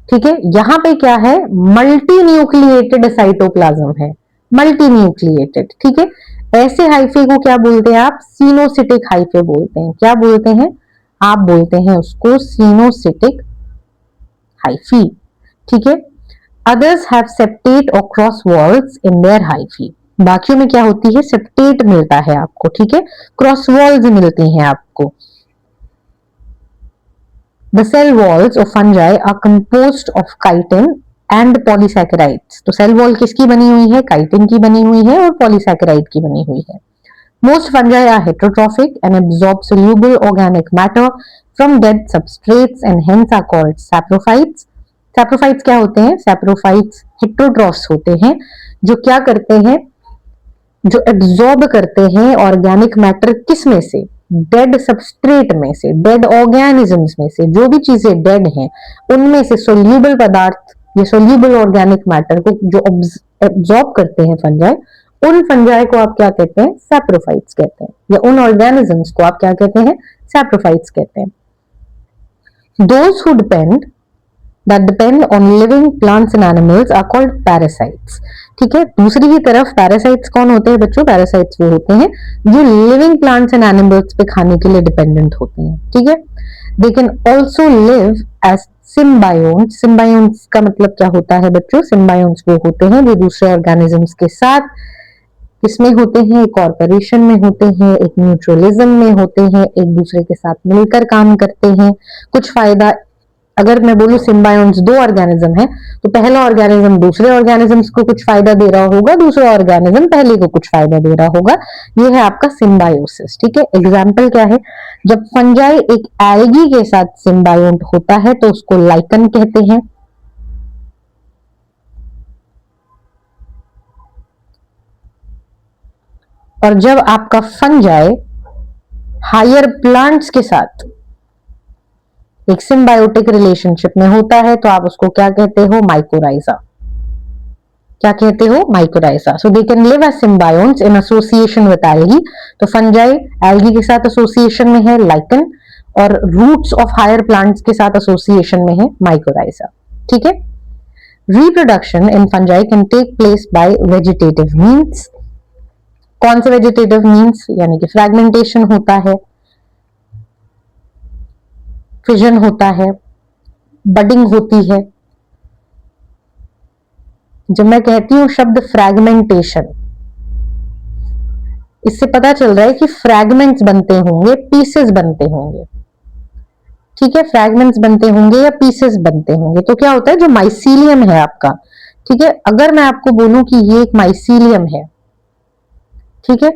ठीक है। यहाँ पे क्या है, मल्टी न्यूक्लिएटेड साइटोप्लाज्म है, मल्टी न्यूक्लिएटेड, ठीक है। ऐसे हाइफे को क्या बोलते हैं आप, सीनोसिटिक हाइफे बोलते हैं। क्या बोलते हैं आप, बोलते हैं उसको सीनोसिटिक हाइफी, ठीक है। अदर्स हैव सेप्टेट और cross walls in their hyphae. बाकियों में क्या होती है, सेप्टेट मिलता है आपको, ठीक है, क्रॉस वॉल्स मिलती हैं आपको। The cell walls of fungi are composed of chitin and polysaccharides. तो सेल वॉल किसकी बनी हुई है, काइटिन की बनी हुई है और पॉलीसैकेराइड की बनी हुई है। Most fungi are heterotrophic and absorb soluble organic matter from dead substrates and hence are called saprophytes. Saprophytes क्या होते हैं, saprophytes heterotrophs होते हैं, जो क्या करते हैं, जो एब्जॉर्ब करते हैं ऑर्गेनिक मैटर, किस में से, डेड सबस्ट्रेट में से, डेड ऑर्गेनिजम्स में से, जो भी चीजें डेड हैं उनमें से सोल्यूबल पदार्थ, ये सोल्यूबल ऑर्गेनिक मैटर को जो एब्जॉर्ब करते हैं फंजाई, उन फंजाई को आप क्या कहते हैं, सैप्रोफाइट्स कहते हैं, या उन ऑर्गेनिजम्स को आप क्या कहते हैं, सैप्रोफाइट्स कहते हैं। Those who depend that depend on living plants and animals are called parasites. ठीक है। दूसरी ही तरफ पैरासाइट्स कौन होते हैं बच्चों, पैरासाइट्स वो होते हैं जो लिविंग प्लांट्स एंड एनिमल्स पे खाने के लिए डिपेंडेंट होते हैं, ठीक है। They can also live as symbionts. Symbionts का मतलब क्या होता है बच्चों, सिम्बायोन्स वो होते हैं जो दूसरे ऑर्गेनिजम्स के साथ किसमें होते हैं, कॉर्पोरेशन में होते हैं, एक म्यूचुअलिज्म में होते हैं, एक दूसरे के साथ मिलकर काम करते हैं। कुछ फायदा, अगर मैं बोलूं सिम्बायोन्स दो ऑर्गेनिज्म है, तो पहला ऑर्गेनिज्म दूसरे ऑर्गेनिजम्स को कुछ फायदा दे रहा होगा, दूसरा ऑर्गेनिज्म पहले को कुछ फायदा दे रहा होगा। ये है आपका सिम्बायोसिस, ठीक है। एग्जाम्पल क्या है, जब फंजाई एक एल्गी के साथ सिम्बायोन्ट होता है तो उसको लाइकन कहते हैं। और जब आपका फंजाई हायर प्लांट्स के साथ एक सिम्बायोटिक रिलेशनशिप में होता है तो आप उसको क्या कहते हो, माइकोराइजा। क्या कहते हो, mycorrhiza. So they can live as symbionts in association with algae. तो फंजाई एल्गी के साथ एसोसिएशन में है लाइकन, और रूट्स ऑफ हायर प्लांट्स के साथ एसोसिएशन में है माइकोराइजा, ठीक है। Reproduction in fungi can take place by vegetative means. कौन से वेजिटेटिव मीन्स, यानी कि फ्रैगमेंटेशन होता है, फिजन होता है, बडिंग होती है। जब मैं कहती हूं शब्द फ्रैगमेंटेशन, इससे पता चल रहा है कि फ्रैगमेंट्स बनते होंगे, पीसेस बनते होंगे, ठीक है। फ्रैगमेंट्स बनते होंगे या पीसेस बनते होंगे। तो क्या होता है, जो माइसीलियम है आपका, ठीक है, अगर मैं आपको बोलूं कि ये एक माइसीलियम है, ठीक है,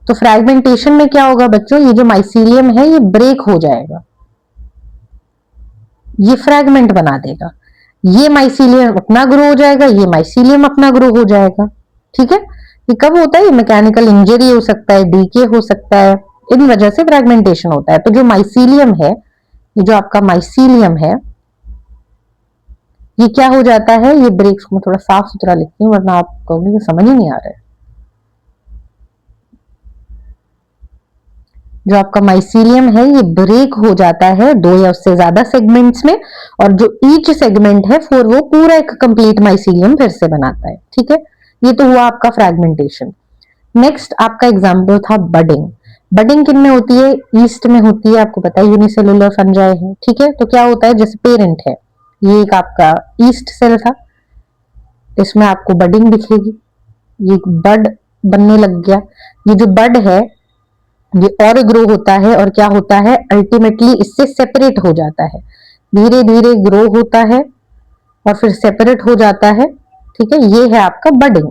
तो फ्रैगमेंटेशन में क्या होगा बच्चों, ये जो माइसीलियम है ये ब्रेक हो जाएगा, ये फ्रैगमेंट बना देगा, ये माइसीलियम अपना ग्रो हो जाएगा, ये माइसीलियम अपना ग्रो हो जाएगा, ठीक है। ये कब होता है, ये मैकेनिकल इंजरी हो सकता है, डीके हो सकता है, इन वजह से फ्रेगमेंटेशन होता है। तो जो माइसीलियम है, ये जो आपका माइसीलियम है, ये क्या हो जाता है, ये ब्रेक्स को मैं थोड़ा साफ सुथरा लिखती हूँ वरना आप कहोगे कि समझ ही नहीं आ रहा है। जो आपका माइसीलियम है ये ब्रेक हो जाता है 2 या उससे ज्यादा सेगमेंट्स में, और जो ईच सेगमेंट है फिर वो पूरा एक कंप्लीट माइसीलियम फिर से बनाता है। ठीक है, ये तो हुआ आपका फ्रैगमेंटेशन। नेक्स्ट आपका एग्जाम्पल था बडिंग। बडिंग किन में होती है, ईस्ट में होती है, आपको पता है यूनिसेलुलर फंजाई है। ठीक है, तो क्या होता है, जैसे पेरेंट है, ये एक आपका ईस्ट सेल था, इसमें आपको बडिंग दिखेगी, ये बड बनने लग गया। ये जो बड है ये और ग्रो होता है, और क्या होता है, अल्टीमेटली इससे सेपरेट हो जाता है, धीरे धीरे ग्रो होता है और फिर सेपरेट हो जाता है। ठीक है, ये है आपका बडिंग,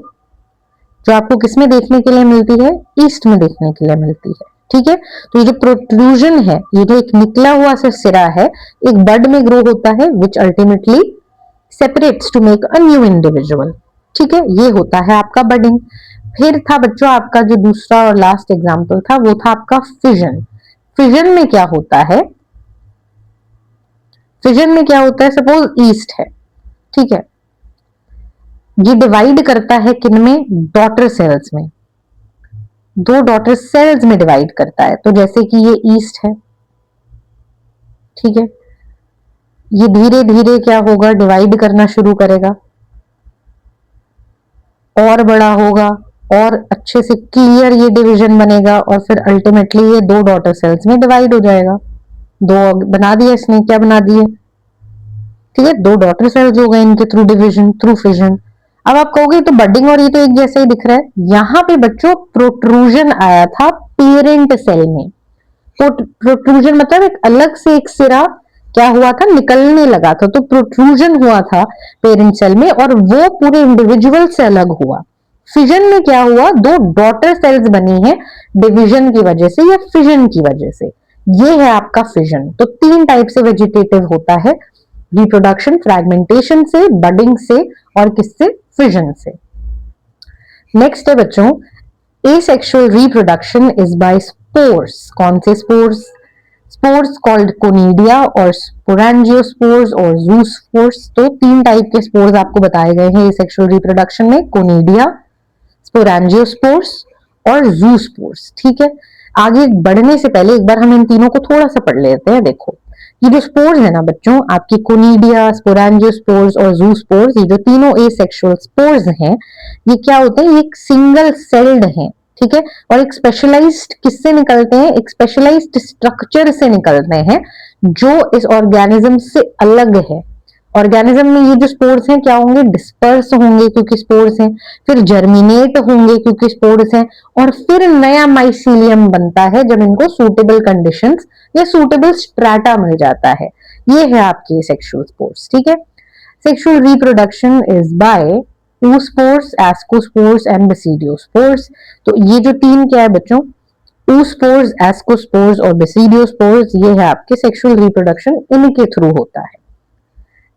जो आपको किसमें देखने के लिए मिलती है, ईस्ट में देखने के लिए मिलती है। ठीक है, तो ये जो प्रोट्रूजन है, ये जो एक निकला हुआ सा सिरा है, एक बड में ग्रो होता है which ultimately separates to make a new individual. ठीक है, ये होता है आपका बडिंग। फिर था बच्चों आपका जो दूसरा और लास्ट एग्जाम्पल था, वो था आपका फिजन। फिजन में क्या होता है, फिजन में क्या होता है, सपोज ईस्ट है, ठीक है, ये डिवाइड करता है किन में, डॉटर सेल्स में, 2 डॉटर सेल्स में डिवाइड करता है। तो जैसे कि ये ईस्ट है, ठीक है, ये धीरे धीरे क्या होगा, डिवाइड करना शुरू करेगा, और बड़ा होगा, और अच्छे से क्लियर ये डिवीजन बनेगा, और फिर अल्टीमेटली ये 2 डॉटर सेल्स में डिवाइड हो जाएगा। 2 बना दिए इसने, क्या बना दिए, ठीक है, 2 डॉटर सेल्स हो गए इनके थ्रू डिवीजन, थ्रू फिजन। अब आप कहोगे तो बडिंग और ये तो एक जैसा ही दिख रहा है, यहां पे बच्चों प्रोट्रूजन आया था पेरेंट सेल में। प्रोट्रूजन मतलब एक अलग से एक सिरा क्या हुआ था, निकलने लगा था, तो प्रोट्रूजन हुआ था पेरेंट सेल में, और वो पूरे इंडिविजुअल से अलग हुआ। फिजन में क्या हुआ, 2 डॉटर सेल्स बनी है डिवीजन की वजह से या फिजन की वजह से, ये है आपका फिजन। तो 3 टाइप से वेजिटेटिव होता है, रिप्रोडक्शन फ्रैगमेंटेशन से, बडिंग से, और किससे, फिजन से। नेक्स्ट है बच्चों, asexual reproduction is by spores. कौन से स्पोर्स, स्पोर्स कॉल्ड कोनिडिया और स्पोरेंजियोस्पोर्स और ज़ूस्पोर्स। तो 3 टाइप के स्पोर्स आपको बताए गए हैं एसेक्सुअल रिप्रोडक्शन में, कोनिडिया, स्पोरेंजियोस्पोर्स और ज़ूस्पोर्स। ठीक है, आगे बढ़ने से पहले एक बार हम इन तीनों को थोड़ा सा पढ़ लेते हैं। देखो, ये जो स्पोर्स है ना बच्चों, आपकी कोनिडिया, स्पोरेंजियोस्पोर्स और ज़ूस्पोर्स, ये जो तीनों एसेक्सुअल स्पोर्स हैं, ये क्या होते हैं, ये एक सिंगल सेल्ड हैं। ठीक है, और एक स्पेशलाइज्ड किससे निकलते हैं, एक स्पेशलाइज्ड स्ट्रक्चर से निकलते हैं जो इस ऑर्गेनिज्म से अलग है। ऑर्गेनिज्म में ये जो स्पोर्स हैं क्या होंगे, डिस्पर्स होंगे क्योंकि स्पोर्स हैं, फिर जर्मिनेट होंगे क्योंकि स्पोर्स हैं, और फिर नया माइसीलियम बनता है जब इनको सूटेबल कंडीशंस या सूटेबल स्ट्रैटा मिल जाता है। ये है आपके सेक्सुअल स्पोर्स। ठीक है, sexual reproduction is by oospores, ascospores and basidiospores। तो ये जो 3 क्या है बच्चों, oospores, ascospores और basidiospores, ये है आपके सेक्सुअल रिप्रोडक्शन, इनके थ्रू होता है।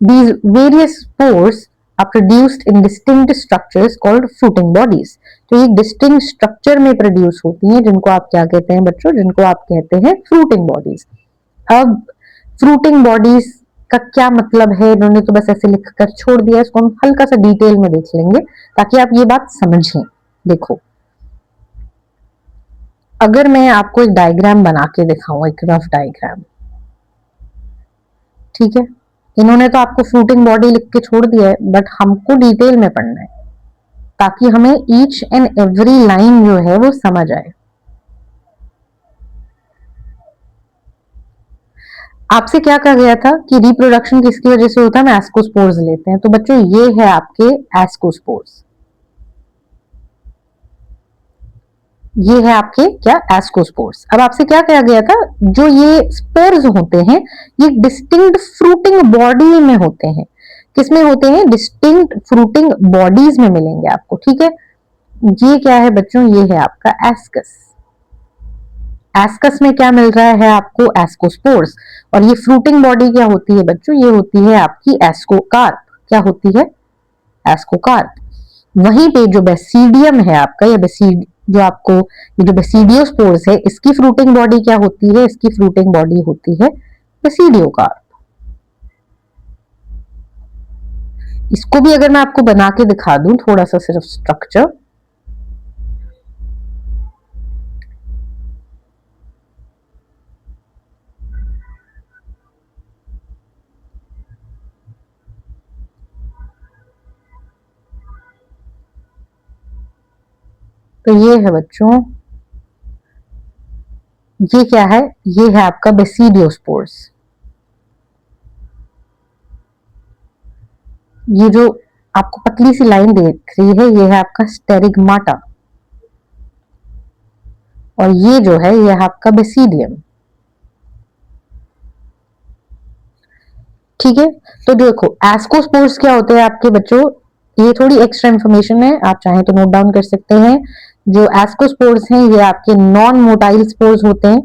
These various spores are produced in distinct structures called fruiting bodies। तो ये distinct structure में प्रोड्यूस होती हैं, जिनको आप क्या कहते हैं बच्चों, जिनको आप कहते हैं fruiting bodies। अब fruiting bodies का क्या मतलब है, इन्होंने तो बस ऐसे लिखकर छोड़ दिया, इसको हम हल्का सा डिटेल में देख लेंगे ताकि आप ये बात समझें। देखो, अगर मैं आपको एक डायग्राम बना के दिखाऊं, एक रफ डायग्राम, ठीक है, इन्होंने तो आपको फ्रूटिंग बॉडी लिख के छोड़ दिया है, बट हमको डिटेल में पढ़ना है ताकि हमें ईच एंड एवरी लाइन जो है वो समझ आए। आपसे क्या कहा गया था कि रिप्रोडक्शन किसकी वजह से होता है, हम एस्कोस्पोर्स लेते हैं। तो बच्चों ये है आपके एस्कोस्पोर्स, ये है आपके क्या, एस्कोस्पोर्स। अब आपसे क्या कहा गया था, जो ये स्पोर्स होते हैं ये डिस्टिंक्ट फ्रूटिंग बॉडी में होते हैं। किसमें होते हैं, डिस्टिंक्ट फ्रूटिंग बॉडीज में मिलेंगे आपको। ठीक है, ये क्या है बच्चों, ये है आपका एस्कस। एस्कस में क्या मिल रहा है आपको, एस्कोस्पोर्स। और ये फ्रूटिंग बॉडी क्या होती है बच्चों, ये होती है आपकी एस्कोकार्प। क्या होती है, एस्कोकार्प। वहीं पे जो बेसीडियम है आपका, या जो आपको ये जो बेसिडियोस्पोर्स है इसकी फ्रूटिंग बॉडी क्या होती है, इसकी फ्रूटिंग बॉडी होती है बेसिडियोकार्प। इसको भी अगर मैं आपको बना के दिखा दूं थोड़ा सा सिर्फ स्ट्रक्चर, तो ये है बच्चों, ये क्या है, ये है आपका बेसिडियोस्पोर्स। ये जो आपको पतली सी लाइन दिख रही है ये है आपका स्टेरिगमाटा, और ये जो है ये है आपका बेसिडियम। ठीक है, तो देखो एस्कोस्पोर्स क्या होते हैं आपके बच्चों, ये थोड़ी एक्स्ट्रा इंफॉर्मेशन है, आप चाहें तो नोट डाउन कर सकते हैं। जो एस्कोस्पोर्स हैं ये आपके नॉन मोटाइल स्पोर्स होते हैं,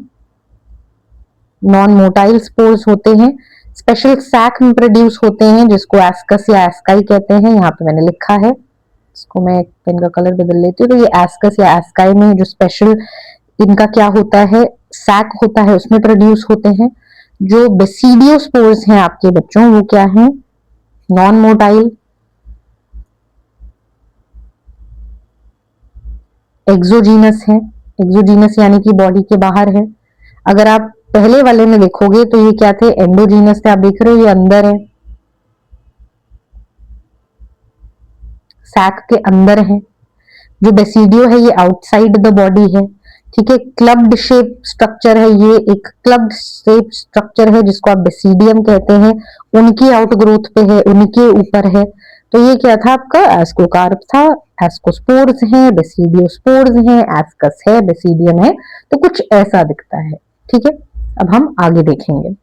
नॉन मोटाइल स्पोर्स होते हैं, स्पेशल सैक में प्रोड्यूस होते हैं जिसको एस्कस या एस्काई कहते हैं। यहाँ पे मैंने लिखा है, इसको मैं पेन का कलर बदल लेती हूँ। तो ये एस्कस या एस्काई में जो स्पेशल इनका क्या होता है, सैक होता है, उसमें प्रोड्यूस होते हैं। जो बेसिडियोस्पोर्स हैं आपके बच्चों वो क्या है, नॉन मोटाइल, एक्सोजीनस है, एक्सोजीनस यानी कि बॉडी के बाहर है। अगर आप पहले वाले में देखोगे तो ये क्या थे, एंडोजीनस थे, आप देख रहे हो ये अंदर है, सैक के अंदर है। जो बेसिडियो है ये आउटसाइड द बॉडी है। ठीक है, क्लब्ड शेप स्ट्रक्चर है, ये एक क्लब्ड शेप स्ट्रक्चर है जिसको आप बेसिडियम कहते हैं, उनकी आउटग्रोथ पे है, उनके ऊपर है। तो ये क्या था आपका, एस्कोकार्प था, एस्कोस्पोर्स हैं, बेसिडियोस्पोर्स हैं, एस्कस है, बेसिडियम है, तो कुछ ऐसा दिखता है। ठीक है, अब हम आगे देखेंगे।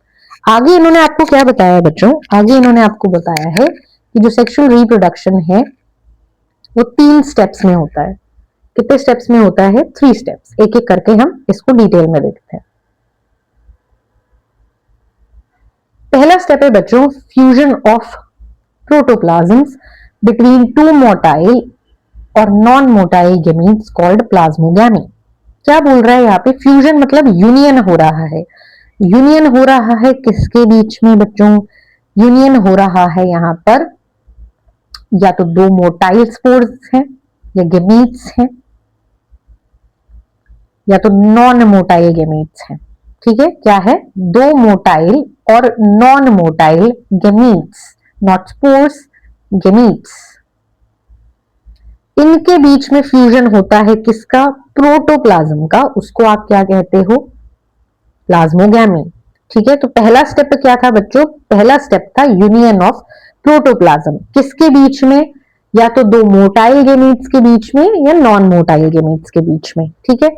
आगे इन्होंने आपको क्या बताया बच्चों, आगे इन्होंने आपको बताया है कि जो सेक्सुअल रिप्रोडक्शन है वो 3 स्टेप्स में होता है। कितने स्टेप्स में होता है, 3 स्टेप्स। एक एक करके हम इसको डिटेल में देखते हैं। पहला स्टेप है बच्चों फ्यूजन ऑफ प्रोटोप्लाज्म्स बिटवीन 2 मोटाइल और non motile gametes called plasmogamy. क्या बोल रहा है यहाँ पे, फ्यूजन मतलब यूनियन हो रहा है। यूनियन हो रहा है किसके बीच में बच्चों, यूनियन हो रहा है यहाँ पर या तो 2 मोटाइल स्पोर्स हैं या गेमीट्स हैं या तो नॉन मोटाइल गेमीट्स हैं। ठीक है, क्या है, 2 मोटाइल और non motile gametes, not spores, gametes, इनके बीच में फ्यूजन होता है किसका, प्रोटोप्लाज्म का, उसको आप क्या कहते हो, प्लाज्मोगैमी। ठीक है, तो पहला स्टेप क्या था बच्चों, पहला स्टेप था यूनियन ऑफ प्रोटोप्लाज्म, किसके बीच में, या तो 2 मोटाइल गेमीट्स के बीच में या नॉन मोटाइल गेमीट्स के बीच में। ठीक है,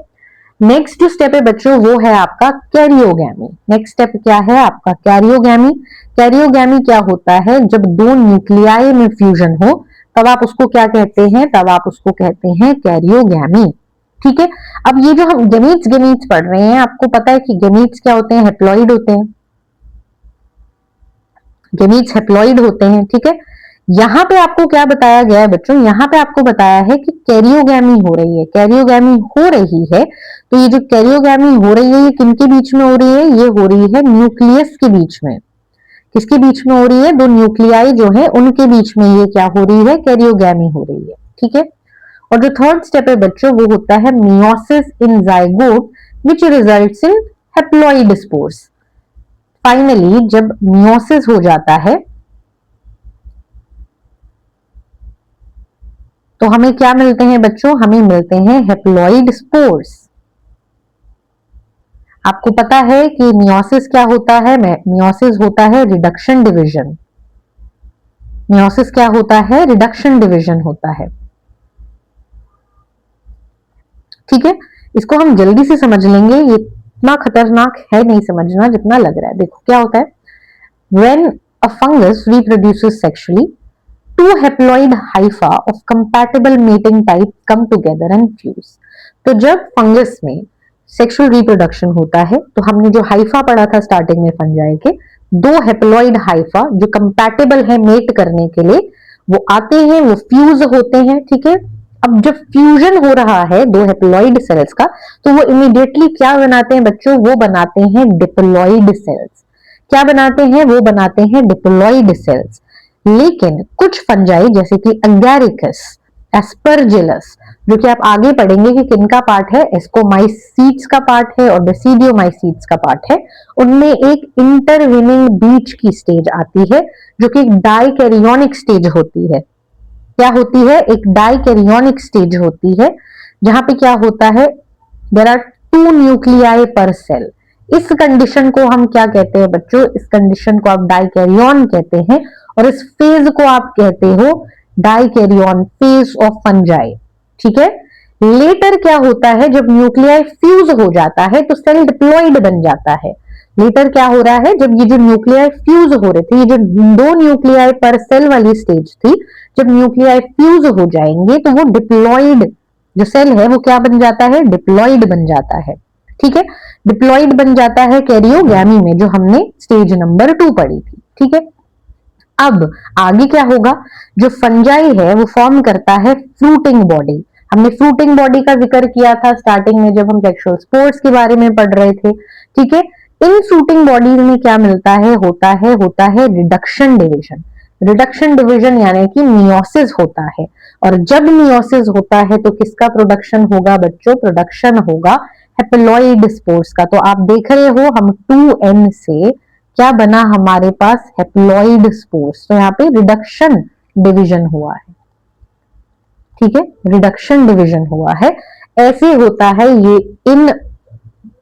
नेक्स्ट जो स्टेप है बच्चों वो है आपका कैरियोगैमी। नेक्स्ट स्टेप क्या है आपका, कैरियोगैमी। कैरियोगैमी क्या होता है, जब 2 न्यूक्लियाई में फ्यूजन हो तब आप उसको क्या कहते हैं, तब आप उसको कहते हैं कैरियोगैमी। ठीक है, अब ये जो हम गेमीट्स गेमीट्स पढ़ रहे हैं, आपको पता है कि गेमीट्स क्या होते हैं, हेप्लॉइड होते हैं, गेमीट्स हेप्लॉइड होते हैं। ठीक है, यहां पे आपको क्या बताया गया है बच्चों, यहां पे आपको बताया है कि कैरियोगैमी हो रही है, कैरियोगैमी हो रही है। तो ये जो कैरियोगैमी हो रही है ये किनके बीच में हो रही है, ये हो रही है न्यूक्लियस के बीच में। किसके बीच में हो रही है, 2 न्यूक्लियाई जो है उनके बीच में ये क्या हो रही है, कैरियोगैमी हो रही है। ठीक है, और जो थर्ड स्टेप है बच्चों वो होता है meiosis in zygote which results in haploid spores. Finally जब मियोसिस हो जाता है तो हमें क्या मिलते हैं बच्चों, हमें मिलते हैं हेप्लॉइड स्पोर्स। आपको पता है कि मियोसिस क्या होता है, मियोसिस होता है रिडक्शन डिवीजन। मियोसिस क्या होता है, रिडक्शन डिवीजन होता है। ठीक है, इसको हम जल्दी से समझ लेंगे, ये इतना खतरनाक है नहीं समझना जितना लग रहा है। देखो क्या होता है, when a fungus reproduces sexually, 2 haploid hypha of compatible mating type come together and fuse। तो जब फंगस में सेक्सुअल रिप्रोडक्शन होता है तो हमने जो हाइफा पढ़ा था स्टार्टिंग में फंजाई के, 2 हेप्लॉइड हाइफा जो कंपैटिबल है मेट करने के लिए, वो आते हैं, वो फ्यूज होते हैं। ठीक है, अब जब फ्यूजन हो रहा है दो हेप्लॉइड सेल्स का, तो वो इमीडिएटली क्या बनाते हैं बच्चों, वो बनाते हैं डिप्लॉइड सेल्स। क्या बनाते हैं, वो बनाते हैं डिप्लॉइड सेल्स। लेकिन कुछ फंजाई जैसे कि अगैरिकस, एस्परजिलस, जो कि आप आगे पढ़ेंगे कि किनका पार्ट है, एस्कोमाइसीट्स का पार्ट है और बेसिडियोमाइसीट्स का पार्ट है, उनमें एक इंटरविनिंग बीच की स्टेज आती है जो कि डाइकैरियोनिक स्टेज होती है। क्या होती है, एक डाइकैरियोनिक स्टेज होती है, जहां पे क्या होता है, देयर आर 2 न्यूक्लियाई पर सेल। इस कंडीशन को हम क्या कहते हैं बच्चों, इस कंडीशन को आप डाइकैरियोन कहते हैं और इस फेज को आप कहते हो डाइकैरियोन फेज ऑफ फंजाई। ठीक है। लेटर क्या होता है, जब न्यूक्लियाई फ्यूज हो जाता है तो सेल डिप्लॉइड बन जाता है। लेटर क्या हो रहा है, जब ये जो न्यूक्लियाई फ्यूज हो रहे थे, ये जो 2 न्यूक्लियाई पर सेल वाली स्टेज थी, जब न्यूक्लियाई फ्यूज हो जाएंगे तो वो डिप्लॉइड जो सेल है वो क्या बन जाता है, डिप्लॉइड बन जाता है। ठीक है। डिप्लॉइड बन जाता है कैरियोगैमी में, जो हमने स्टेज नंबर 2 पढ़ी थी। ठीक है। अब आगे क्या होगा, जो फंजाई है वो फॉर्म करता है फ्रूटिंग बॉडी। हमने फ्रूटिंग बॉडी का जिक्र किया था स्टार्टिंग में जब हम सेक्सुअल स्पोर्ट्स के बारे में पढ़ रहे थे। ठीक है। इन फ्रूटिंग बॉडीज में क्या मिलता है, होता है रिडक्शन डिवीजन। रिडक्शन डिवीजन यानी कि मियोसिस होता है, और जब मियोसिस होता है तो किसका प्रोडक्शन होगा बच्चों, प्रोडक्शन होगा हेप्लॉइड स्पोर्स का। तो आप देख रहे हो हम 2n से क्या बना हमारे पास, हेप्लॉइड स्पोर्स। तो यहाँ पे रिडक्शन डिवीजन हुआ है। ठीक है, रिडक्शन डिवीजन हुआ है। ऐसे होता है ये, इन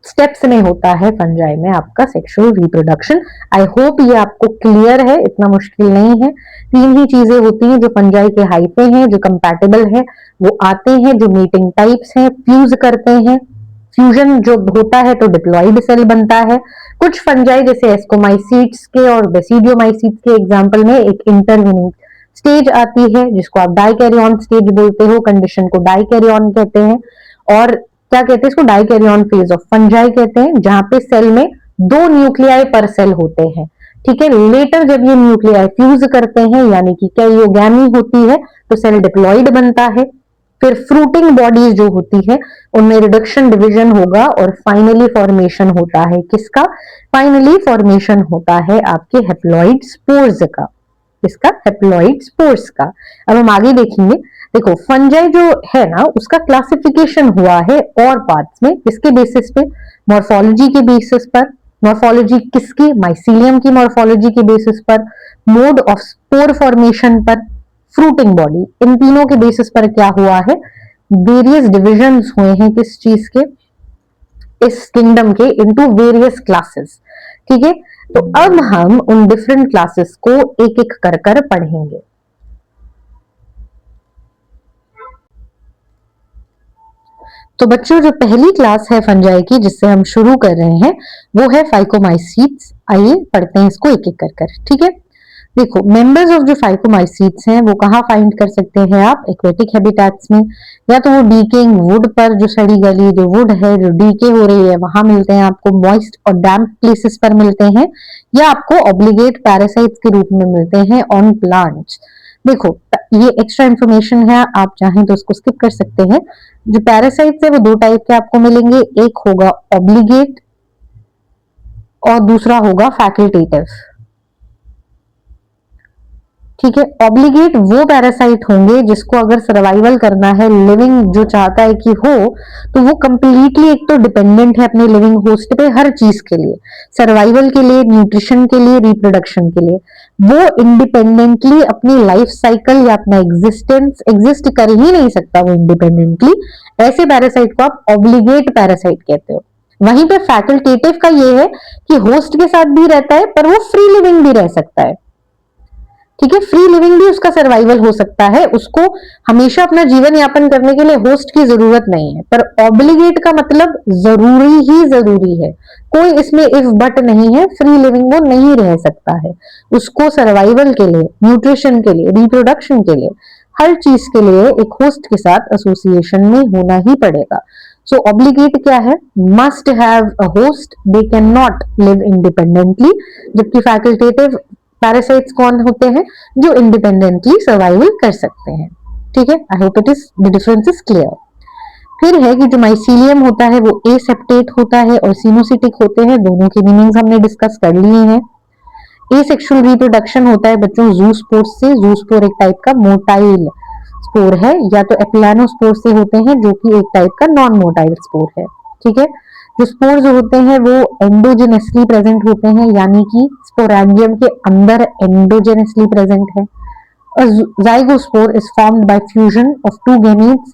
स्टेप्स में होता है फंजाई में आपका सेक्सुअल रिप्रोडक्शन। आई होप ये आपको क्लियर है, इतना मुश्किल नहीं है। 3 ही चीजें होती हैं जो फंजाई के हाइफे हैं, जो कंपैटिबल है, वो आते हैं, जो मीटिंग टाइप्स हैं, फ्यूज करते हैं। फ्यूजन जो होता है तो डिप्लॉइड सेल बनता है। कुछ फंजाई जैसे एस्कोमाइसीट्स के और बेसिडियोमाइसीट्स के एग्जांपल में एक इंटरविनिंग स्टेज आती है जिसको आप डाइकैरियोन स्टेज बोलते हो, कंडीशन को डाइकैरियोन कहते हैं। और क्या कहते हैं इसको, डाइकैरियोन फेज ऑफ फंजाई कहते हैं, जहां पे सेल में 2 न्यूक्लियाई पर सेल होते हैं। ठीक है। लेटर जब ये न्यूक्लियाई फ्यूज करते हैं यानी कि कैरियोगैमी होती है तो सेल डिप्लॉइड बनता है। फिर फ्रूटिंग बॉडीज जो होती है उनमें रिडक्शन डिवीजन होगा और फाइनली फॉर्मेशन होता है किसका, फाइनली फॉर्मेशन होता है आपके हेप्लॉइड स्पोर्स का। किसका, हेप्लॉइड स्पोर्स का। अब हम आगे देखेंगे। देखो फंजाई जो है ना उसका क्लासिफिकेशन हुआ है और पार्ट्स में, किसके बेसिस पे, मॉर्फोलॉजी के बेसिस पर। मॉर्फोलॉजी किसकी, माइसीलियम की मॉर्फोलॉजी के बेसिस पर, मोड ऑफ स्पोर फॉर्मेशन पर, फ्रूटिंग बॉडी, इन तीनों के बेसिस पर क्या हुआ है, वेरियस डिविजन्स हुए हैं किस चीज के, इस किंगडम के इनटू वेरियस क्लासेस। ठीक है। तो अब हम उन डिफरेंट क्लासेस को एक एक कर कर पढ़ेंगे। तो बच्चों जो पहली क्लास है फंजाई की जिससे हम शुरू कर रहे हैं वो है फाइकोमाइसीट्स। आइए पढ़ते हैं इसको एक एक कर कर। ठीक है। देखो मेंबर्स ऑफ जो फाइकोमाइसीट्स हैं वो कहाँ फाइंड कर सकते हैं आप, एक्वेटिक हैबिटेट्स में, या तो वो डीकेइंग वुड पर, जो सड़ी गली जो वुड है जो डीके हो रही है वहां मिलते हैं आपको, मॉइस्ट और डैम्प प्लेसेस पर मिलते हैं, या आपको ऑब्लिगेट पैरासाइट्स के रूप में मिलते हैं ऑन प्लांट्स। देखो ये एक्स्ट्रा इन्फॉर्मेशन है, आप चाहें तो उसको स्किप कर सकते हैं। जो पैरासाइट्स है वो 2 टाइप के आपको मिलेंगे, एक होगा ऑब्लिगेट और दूसरा होगा फैकल्टेटिव। ठीक है। ऑब्लिगेट वो पैरासाइट होंगे जिसको अगर सर्वाइवल करना है, लिविंग जो चाहता है कि हो, तो वो कंप्लीटली एक तो डिपेंडेंट है अपने लिविंग होस्ट पे हर चीज के लिए, सर्वाइवल के लिए, न्यूट्रिशन के लिए, रिप्रोडक्शन के लिए। वो इंडिपेंडेंटली अपनी लाइफ साइकिल या अपना एग्जिस्टेंस एग्जिस्ट कर ही नहीं सकता वो इंडिपेंडेंटली। ऐसे पैरासाइट को आप ऑब्लिगेट पैरासाइट कहते हो। वहीं पे फैकल्टेटिव का ये है कि होस्ट के साथ भी रहता है पर वो फ्री लिविंग भी रह सकता है। ठीक है। फ्री लिविंग भी उसका सर्वाइवल हो सकता है, उसको हमेशा अपना जीवन यापन करने के लिए होस्ट की जरूरत नहीं है। पर ऑब्लिगेट का मतलब जरूरी ही जरूरी है, कोई इसमें इफ बट नहीं है, फ्री लिविंग वो नहीं रह सकता है। उसको सर्वाइवल के लिए, न्यूट्रिशन के लिए, रिप्रोडक्शन के लिए, हर चीज के लिए एक होस्ट के साथ एसोसिएशन में होना ही पड़ेगा। सो ऑब्लिगेट क्या है, must have a host, they can not live independently. जबकि फैकल्टेटिव पैरासाइट्स कौन होते हैं, जो इंडिपेंडेंटली सर्वाइवल कर सकते हैं। ठीक है, I hope it is the difference is clear. फिर है कि जो माइसीलियम होता है वो एसेप्टेट होता है और सिनोसिटिक होते हैं, दोनों की मीनिंग्स हमने डिस्कस कर लिए हैं। एसेक्सुअल रिप्रोडक्शन होता है बच्चों जूस्पोर से। जूस्पोर एक टाइप का मोटाइल स्पोर है, या तो एप्लानोस्पोर से होते हैं जो कि एक टाइप का नॉन मोटाइल स्पोर है। ठीक है, जो स्पोर जो होते हैं वो एंडोजेनेसली प्रेजेंट होते हैं, यानी कि स्पोरेंजियम के अंदर एंडोजेनेसली प्रेजेंट है। A zygospore is formed by fusion of two gametes.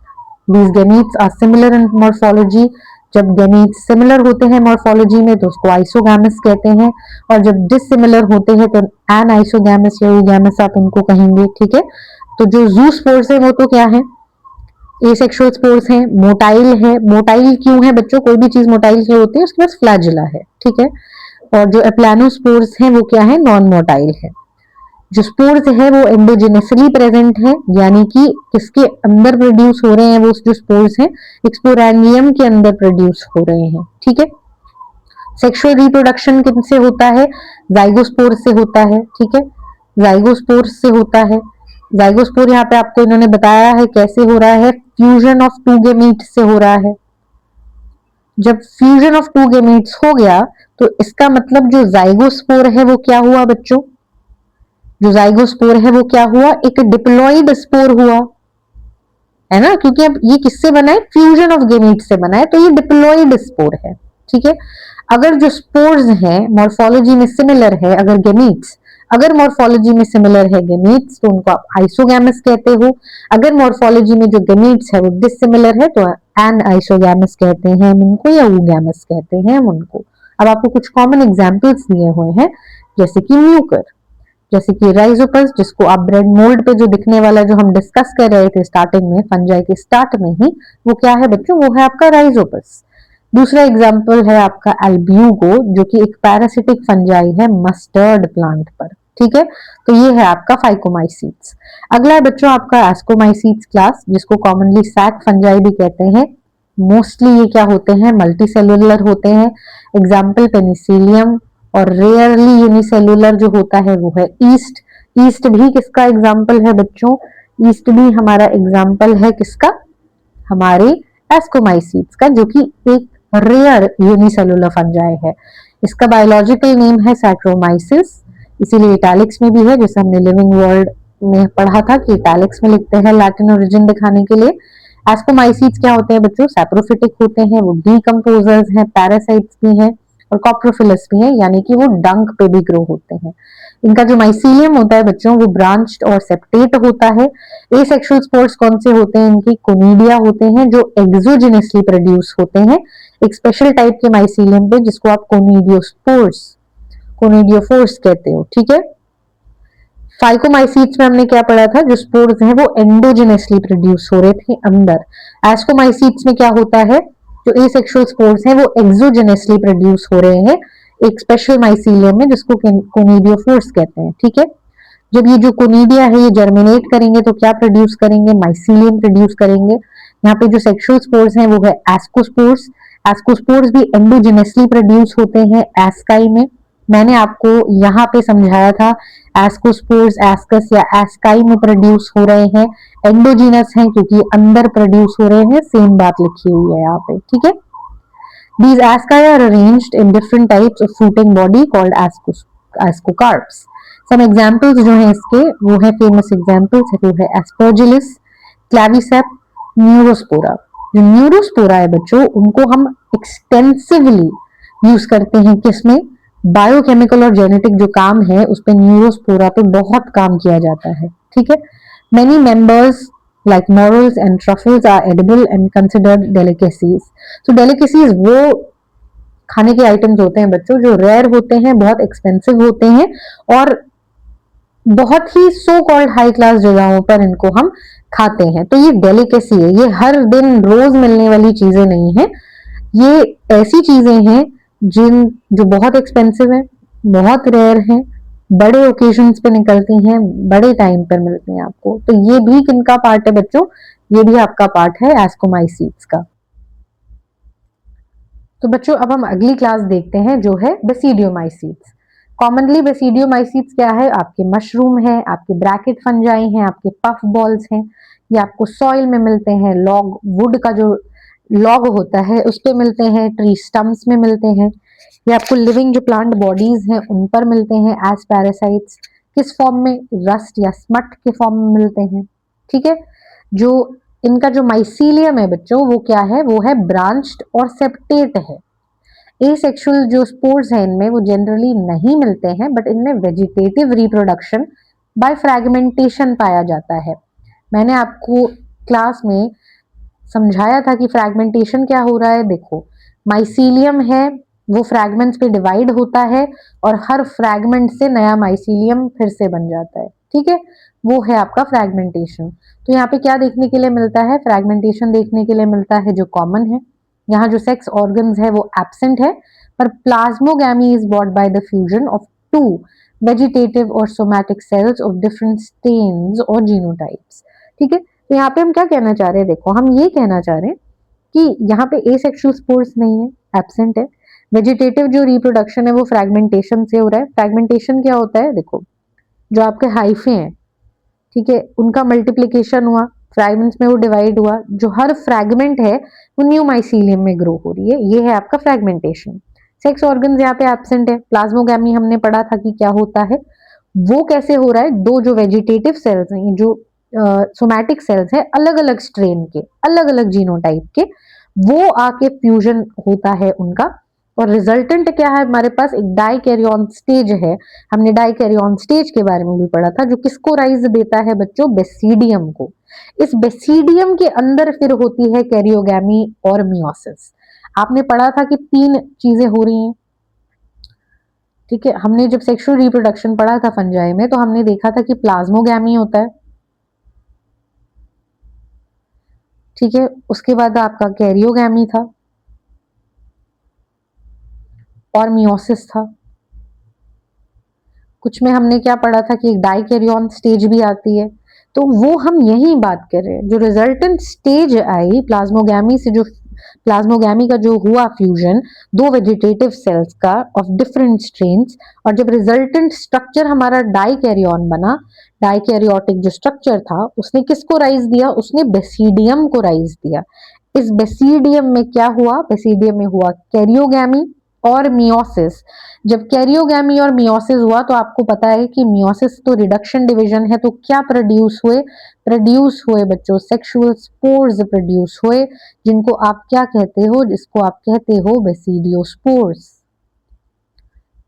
These gametes are similar in morphology. जब gametes similar होते हैं morphology में तो उसको isogamous कहते हैं, और जब dissimilar होते हैं तो anisogamous या eugamous आप उनको कहेंगे। ठीक है, तो जो zoospores है वो तो क्या है, एसेक्सुअल स्पोर्स हैं, मोटाइल है। मोटाइल क्यों है बच्चों, कोई भी चीज मोटाइल क्यों होती है, उसके पास फ्लैजिला है। ठीक है, और जो एप्लानोस्पोर्स हैं वो क्या है, नॉन मोटाइल है। जो स्पोर्स है वो एंडोजेनेसली प्रेजेंट है, यानी कि किसके अंदर प्रोड्यूस हो रहे हैं, वो जो स्पोर्स हैं एक स्पोरेंजियम के अंदर प्रोड्यूस हो रहे हैं। ठीक है, सेक्सुअल रिप्रोडक्शन किनसे होता है, जाइगोस्पोर से होता है। ठीक है, जाइगोस्पोर से होता है। जाइगोस्पोर यहाँ पे आपको इन्होंने बताया है कैसे हो रहा है, फ्यूजन ऑफ टू गेमीट से हो रहा है। जब फ्यूजन ऑफ टू गेमीट्स हो गया तो इसका मतलब जो जाइगोस्पोर है वो क्या हुआ बच्चों, जो जाइगोस्पोर है वो क्या हुआ, एक डिप्लॉइड स्पोर हुआ, है ना, क्योंकि अब ये किससे बना है, फ्यूजन ऑफ गेमीट से बना है, तो ये डिप्लॉइड स्पोर है। ठीक है, अगर जो स्पोर्स हैं मॉर्फोलॉजी में सिमिलर है, अगर गेमीट्स अगर मॉर्फोलॉजी में सिमिलर है गेमीट्स तो उनको आप आइसोगैमस कहते हो। अगर मॉर्फोलॉजी में जो गेमीट्स है वो डिसिमिलर है तो एन आइसोगैमस कहते हैं हम उनको, या ऊगैमस कहते हैं हम उनको। अब आपको कुछ कॉमन एग्जाम्पल्स दिए हुए हैं, जैसे कि म्यूकर, जैसे कि राइजोपस, जिसको आप ब्रेड मोल्ड पे जो दिखने वाला जो हम डिस्कस कर रहे थे स्टार्टिंग में, फंजाई के स्टार्ट में ही, वो क्या है बच्चों, वो है आपका राइजोपस। दूसरा एग्जाम्पल है आपका एल्ब्यूगो, जो कि एक पैरासिटिक फंजाई है मस्टर्ड प्लांट पर। ठीक है, तो ये है आपका फाइकोमाइसीट्स। अगला है बच्चों आपका एस्कोमाइसीट्स क्लास, जिसको कॉमनली सैक फंजाई भी कहते हैं। मोस्टली ये क्या होते हैं, मल्टीसेलुलर होते हैं। एग्जाम्पल पेनिसिलियम, और रेयरली यूनिसेलुलर जो होता है वो है ईस्ट। ईस्ट भी किसका एग्जाम्पल है बच्चों, ईस्ट भी हमारा एग्जाम्पल है किसका, हमारे एस्कोमाइसीट्स का, जो कि एक रेयर यूनिसेलुलर फंजाई है। इसका बायोलॉजिकल नेम है सैक्रोमाइसिस, इसीलिए इटैलिक्स में भी है, जैसे हमने लिविंग वर्ल्ड में पढ़ा था कि इटैलिक्स में लिखते हैं लैटिन ओरिजिन दिखाने के लिए। एस्कोमाइसीट्स क्या होते हैं बच्चों, सैप्रोफिटिक होते हैं, वो डीकम्पोजर्स हैं, पैरासाइट्स भी हैं और कॉप्रोफिलस भी हैं, यानी कि वो डंक पे भी ग्रो होते हैं। इनका जो माइसीलियम होता है बच्चों वो ब्रांच्ड और सेप्टेट होता है। एसेक्सुअल स्पोर्स कौन से होते हैं, इनकी कोनिडिया होते हैं जो एक्सोजेनेसली प्रोड्यूस होते हैं एक स्पेशल टाइप के माइसीलियम पे, जिसको आप कोनिडियोफोर्स कहते हो। ठीक है, फाइकोमाइसीट्स में हमने क्या पढ़ा था, जो स्पोर्स हैं वो एंडोजेनेसली प्रोड्यूस हो रहे थे अंदर। एस्कोमाइसीट्स में क्या होता है, जो एसेक्सुअल स्पोर्स हैं वो एक्सोजेनेसली प्रोड्यूस हो रहे हैं एक स्पेशल माइसीलियम में, जिसको कोनिडियोफोर्स कहते हैं। ठीक है, जब ये जो कोनिडिया है ये जर्मिनेट करेंगे तो क्या प्रोड्यूस करेंगे, माइसीलियम प्रोड्यूस करेंगे। यहाँ पे जो सेक्सुअल स्पोर्स हैं वो है एस्कोस्पोर्स। एस्कोस्पोर्स भी एंडोजेनेसली प्रोड्यूस होते हैं एस्काई में। मैंने आपको यहाँ पे समझाया था एस्कोस्पोर्स एस्कस या एस्काई में प्रोड्यूस हो रहे हैं, एंडोजीनस हैं क्योंकि अंदर प्रोड्यूस हो रहे हैं, सेम बात लिखी हुई है यहाँ पे। ठीक है, these asci are arranged in different types of fruiting body called ascocarps. Some examples जो हैं इसके वो है famous examples है, वो है aspergillus, claviceps, neurospora। जो न्यूरोस्पोरा है बच्चों उनको हम एक्सटेंसिवली यूज करते हैं किसमें, बायोकेमिकल और जेनेटिक जो काम है उस पे न्यूरोस्पोरा पे बहुत काम किया जाता है। ठीक है, many members like morels and truffles are edible and considered delicacies. So delicacies वो खाने के आइटम्स होते हैं बच्चों जो रेयर होते हैं, बहुत एक्सपेंसिव होते हैं और बहुत ही सो कॉल्ड हाई क्लास जगहों पर इनको हम खाते हैं। तो ये डेलिकेसी है, ये हर दिन रोज मिलने वाली चीजें नहीं है, ये ऐसी चीजें हैं जो बहुत एक्सपेंसिव है, बहुत रेयर है, बड़े ओकेजन्स पे निकलती हैं, बड़े टाइम पर मिलती हैं आपको। तो ये भी किनका पार्ट है बच्चों, ये भी आपका पार्ट है एस्कोमाइसीट्स का। तो बच्चों अब हम अगली क्लास देखते हैं जो है बेसिडियोमाइसीट्स। कॉमनली बेसिडियोमाइसीट्स क्या है, आपके मशरूम है, आपके ब्रैकेट फंजाई हैं, आपके पफ बॉल्स हैं, ये आपको सॉइल में मिलते हैं, लॉग वुड का जो लॉग होता है उस पे मिलते हैं, ट्री स्टम्प्स में मिलते हैं, ये आपको लिविंग जो प्लांट बॉडीज हैं उन पर मिलते हैं एज पैरासाइट्स। किस फॉर्म में? रस्ट या स्मट के फॉर्म में मिलते हैं। ठीक है, जो इनका जो माइसीलियम है बच्चों वो क्या है? वो है ब्रांच्ड और सेप्टेट है। एसेक्सुअल जो स्पोर्स हैं इनमें वो जनरली नहीं मिलते हैं, बट इनमें वेजिटेटिव रिप्रोडक्शन बाय फ्रैगमेंटेशन पाया जाता है। मैंने आपको क्लास में समझाया था कि फ्रैगमेंटेशन क्या हो रहा है। देखो, माइसीलियम है वो फ्रैगमेंट्स पे डिवाइड होता है और हर फ्रैगमेंट से नया माइसीलियम फिर से बन जाता है। ठीक है, वो है आपका फ्रैगमेंटेशन। तो यहाँ पे क्या देखने के लिए मिलता है? फ्रैगमेंटेशन देखने के लिए मिलता है जो कॉमन है। यहाँ जो सेक्स ऑर्गन्स है वो एब्सेंट है, पर plasmogamy is brought by the fusion of two vegetative और somatic cells of different strains और जीनोटाइप्स। ठीक है, तो यहाँ पे हम क्या कहना चाह रहे हैं? देखो, हम ये कहना चाह रहे हैं कि यहाँ पे एसेक्सुअल स्पोर्स नहीं है, एब्सेंट है। वेजिटेटिव जो रिप्रोडक्शन है वो फ्रैगमेंटेशन से हो रहा है। फ्रैगमेंटेशन क्या होता है? देखो, जो आपके हाइफे हैं, ठीक है, उनका मल्टीप्लीकेशन हुआ, फ्रैगमेंट्स में वो डिवाइड हुआ, जो हर फ्रैगमेंट है वो न्यू माइसीलियम में ग्रो हो रही है, ये है आपका फ्रैगमेंटेशन। सेक्स ऑर्गन्स यहाँ पे एब्सेंट है। प्लाज्मोगैमी हमने पढ़ा था कि क्या होता है, वो कैसे हो रहा है? दो जो वेजिटेटिव सेल्स हैं, जो सोमैटिक सेल्स है, अलग अलग स्ट्रेन के, अलग अलग जीनोटाइप के, वो आके फ्यूजन होता है उनका, और रिजल्टेंट क्या है हमारे पास? एक डाइकैरियन स्टेज है। हमने डाइकैरियन स्टेज के बारे में भी पढ़ा था, जो किसको राइज देता है बच्चों? बेसिडियम को। इस बेसिडियम के अंदर फिर होती है कैरियोगैमी और मियोसिस। आपने पढ़ा था कि तीन चीजें हो रही हैं। ठीक है, हमने जब सेक्सुअल रिप्रोडक्शन पढ़ा था फंजाई में, तो हमने देखा था कि प्लाज्मोगैमी होता है। ठीक है, उसके बाद आपका कैरियोगैमी था और मियोसिस था। कुछ में हमने क्या पढ़ा था कि एक डाइकैरियन स्टेज भी आती है। तो वो हम यही बात कर रहे हैं, जो रिजल्टेंट स्टेज आई प्लाज्मोगैमी से, जो प्लाज्मोगैमी का जो हुआ फ्यूजन दो वेजिटेटिव सेल्स का ऑफ डिफरेंट स्ट्रेन्स, और जब रिजल्टेंट स्ट्रक्चर हमारा डाइकैरियन बना, डाइकैरियोटिक जो स्ट्रक्चर था, उसने किसको राइज दिया? उसने बेसिडियम को राइज दिया। इस बेसिडियम में क्या हुआ? बेसिडियम में हुआ कैरियोगैमी और मियोसिस। जब कैरियोगैमी और मियोसिस हुआ, तो आपको पता है कि मियोसिस तो रिडक्शन डिवीजन है, तो क्या प्रोड्यूस हुए? प्रोड्यूस हुए बच्चों सेक्सुअल स्पोर्स प्रोड्यूस हुए, जिनको आप क्या कहते हो? जिसको आप कहते हो बेसिडियोस्पोर्स।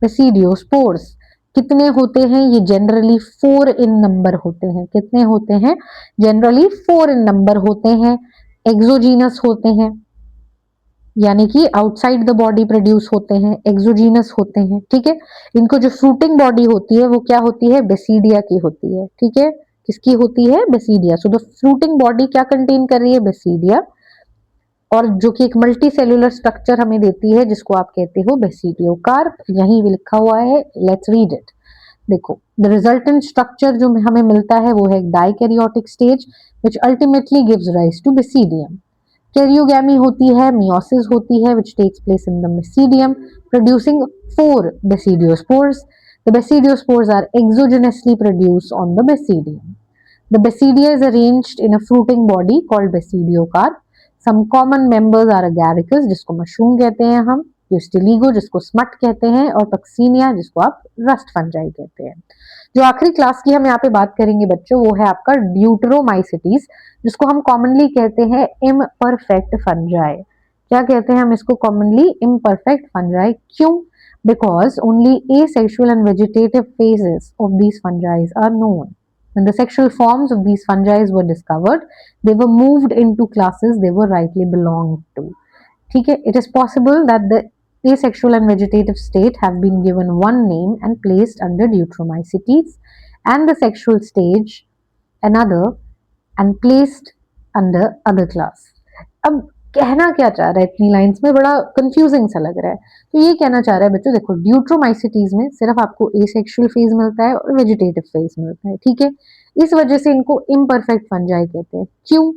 बेसिडियोस्पोर्स कितने होते हैं? ये जनरली 4 इन नंबर होते हैं। कितने होते हैं? जनरली 4 इन नंबर होते हैं। एक्सोजीनस होते हैं, यानी कि आउटसाइड द बॉडी प्रोड्यूस होते हैं, एक्सोजीनस होते हैं। ठीक है, इनको जो फ्रूटिंग बॉडी होती है वो क्या होती है? बेसिडिया की होती है। ठीक है, किसकी होती है? Basidia. So the fruiting body क्या कंटेन कर रही है? बेसिडिया, और जो कि एक मल्टी सेल्यूलर स्ट्रक्चर हमें देती है, जिसको आप कहते हो बेसिडियोकार्प। यहीं भी लिखा हुआ है, लेट्स रीड इट। देखो, द रिजल्टेंट स्ट्रक्चर जो हमें मिलता है वो है एक dikaryotic stage which ultimately gives rise to basidium. Karyogamy होती है, मियोसिस होती है, which takes place in the basidium, producing 4 basidiospores. The basidiospores are exogenously produced on the basidium. The basidia is arranged in a fruiting body called basidiocarp. Some common members are agaricus, जिसको mushroom कहते हैं हम, यूस्टिलिगो जिसको smut कहते हैं, और टॉक्सिनिया जिसको आप रस्ट फंजाई कहते हैं। जो आखिरी क्लास की हम यहाँ पे बात करेंगे बच्चों, वो है आपका ड्यूटरोमाइसिटीज, जिसको हम कॉमनली कहते हैं इम्परफेक्ट फंजाई। क्या कहते हैं हम इसको कॉमनली? Imperfect fungi. क्यों? Because only asexual and vegetative phases of these fungi are known. When the sexual forms of these fungi were discovered, they were moved into classes they were rightly belonged to. ठीक है, it is possible that the asexual and vegetative state have been given one name and placed under Deuteromycetes, and the sexual stage another and placed under other class. अब कहना क्या चाह रहा है इतनी lines में? बड़ा कंफ्यूजिंग सा लग रहा है। तो ये कहना चाह रहा है बच्चों, देखो, ड्यूट्रोमाइसिटीज में सिर्फ आपको एसेक्सुअल फेज मिलता है और वेजिटेटिव फेज मिलता है। ठीक है, इस वजह से इनको इम्परफेक्ट फंजाई कहते हैं। क्यों?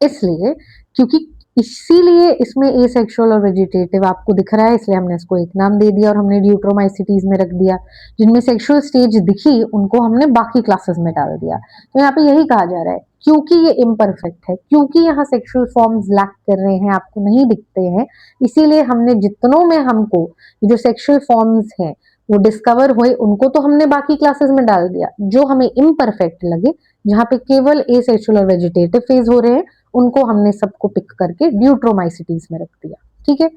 इसलिए क्योंकि इसीलिए इसमें एसेक्सुअल और वेजिटेटिव आपको दिख रहा है, इसलिए हमने इसको एक नाम दे दिया और हमने ड्यूट्रोमाइसिटीज में रख दिया। जिनमें सेक्सुअल स्टेज दिखी उनको हमने बाकी क्लासेस में डाल दिया। तो यहाँ पे यही कहा जा रहा है, क्योंकि ये इम्परफेक्ट है, क्योंकि यहाँ सेक्सुअल फॉर्म्स लैक कर रहे हैं, आपको नहीं दिखते हैं, इसीलिए हमने जितनों में हमको जो सेक्सुअल फॉर्म्स हैं वो डिस्कवर हुए उनको तो हमने बाकी क्लासेस में डाल दिया। जो हमें इम्परफेक्ट लगे, जहाँ पे केवल एसेक्सुअल और वेजिटेटिव फेज हो रहे हैं, उनको हमने सबको पिक करके ड्यूट्रोमाइसिटीज में रख दिया। ठीक है।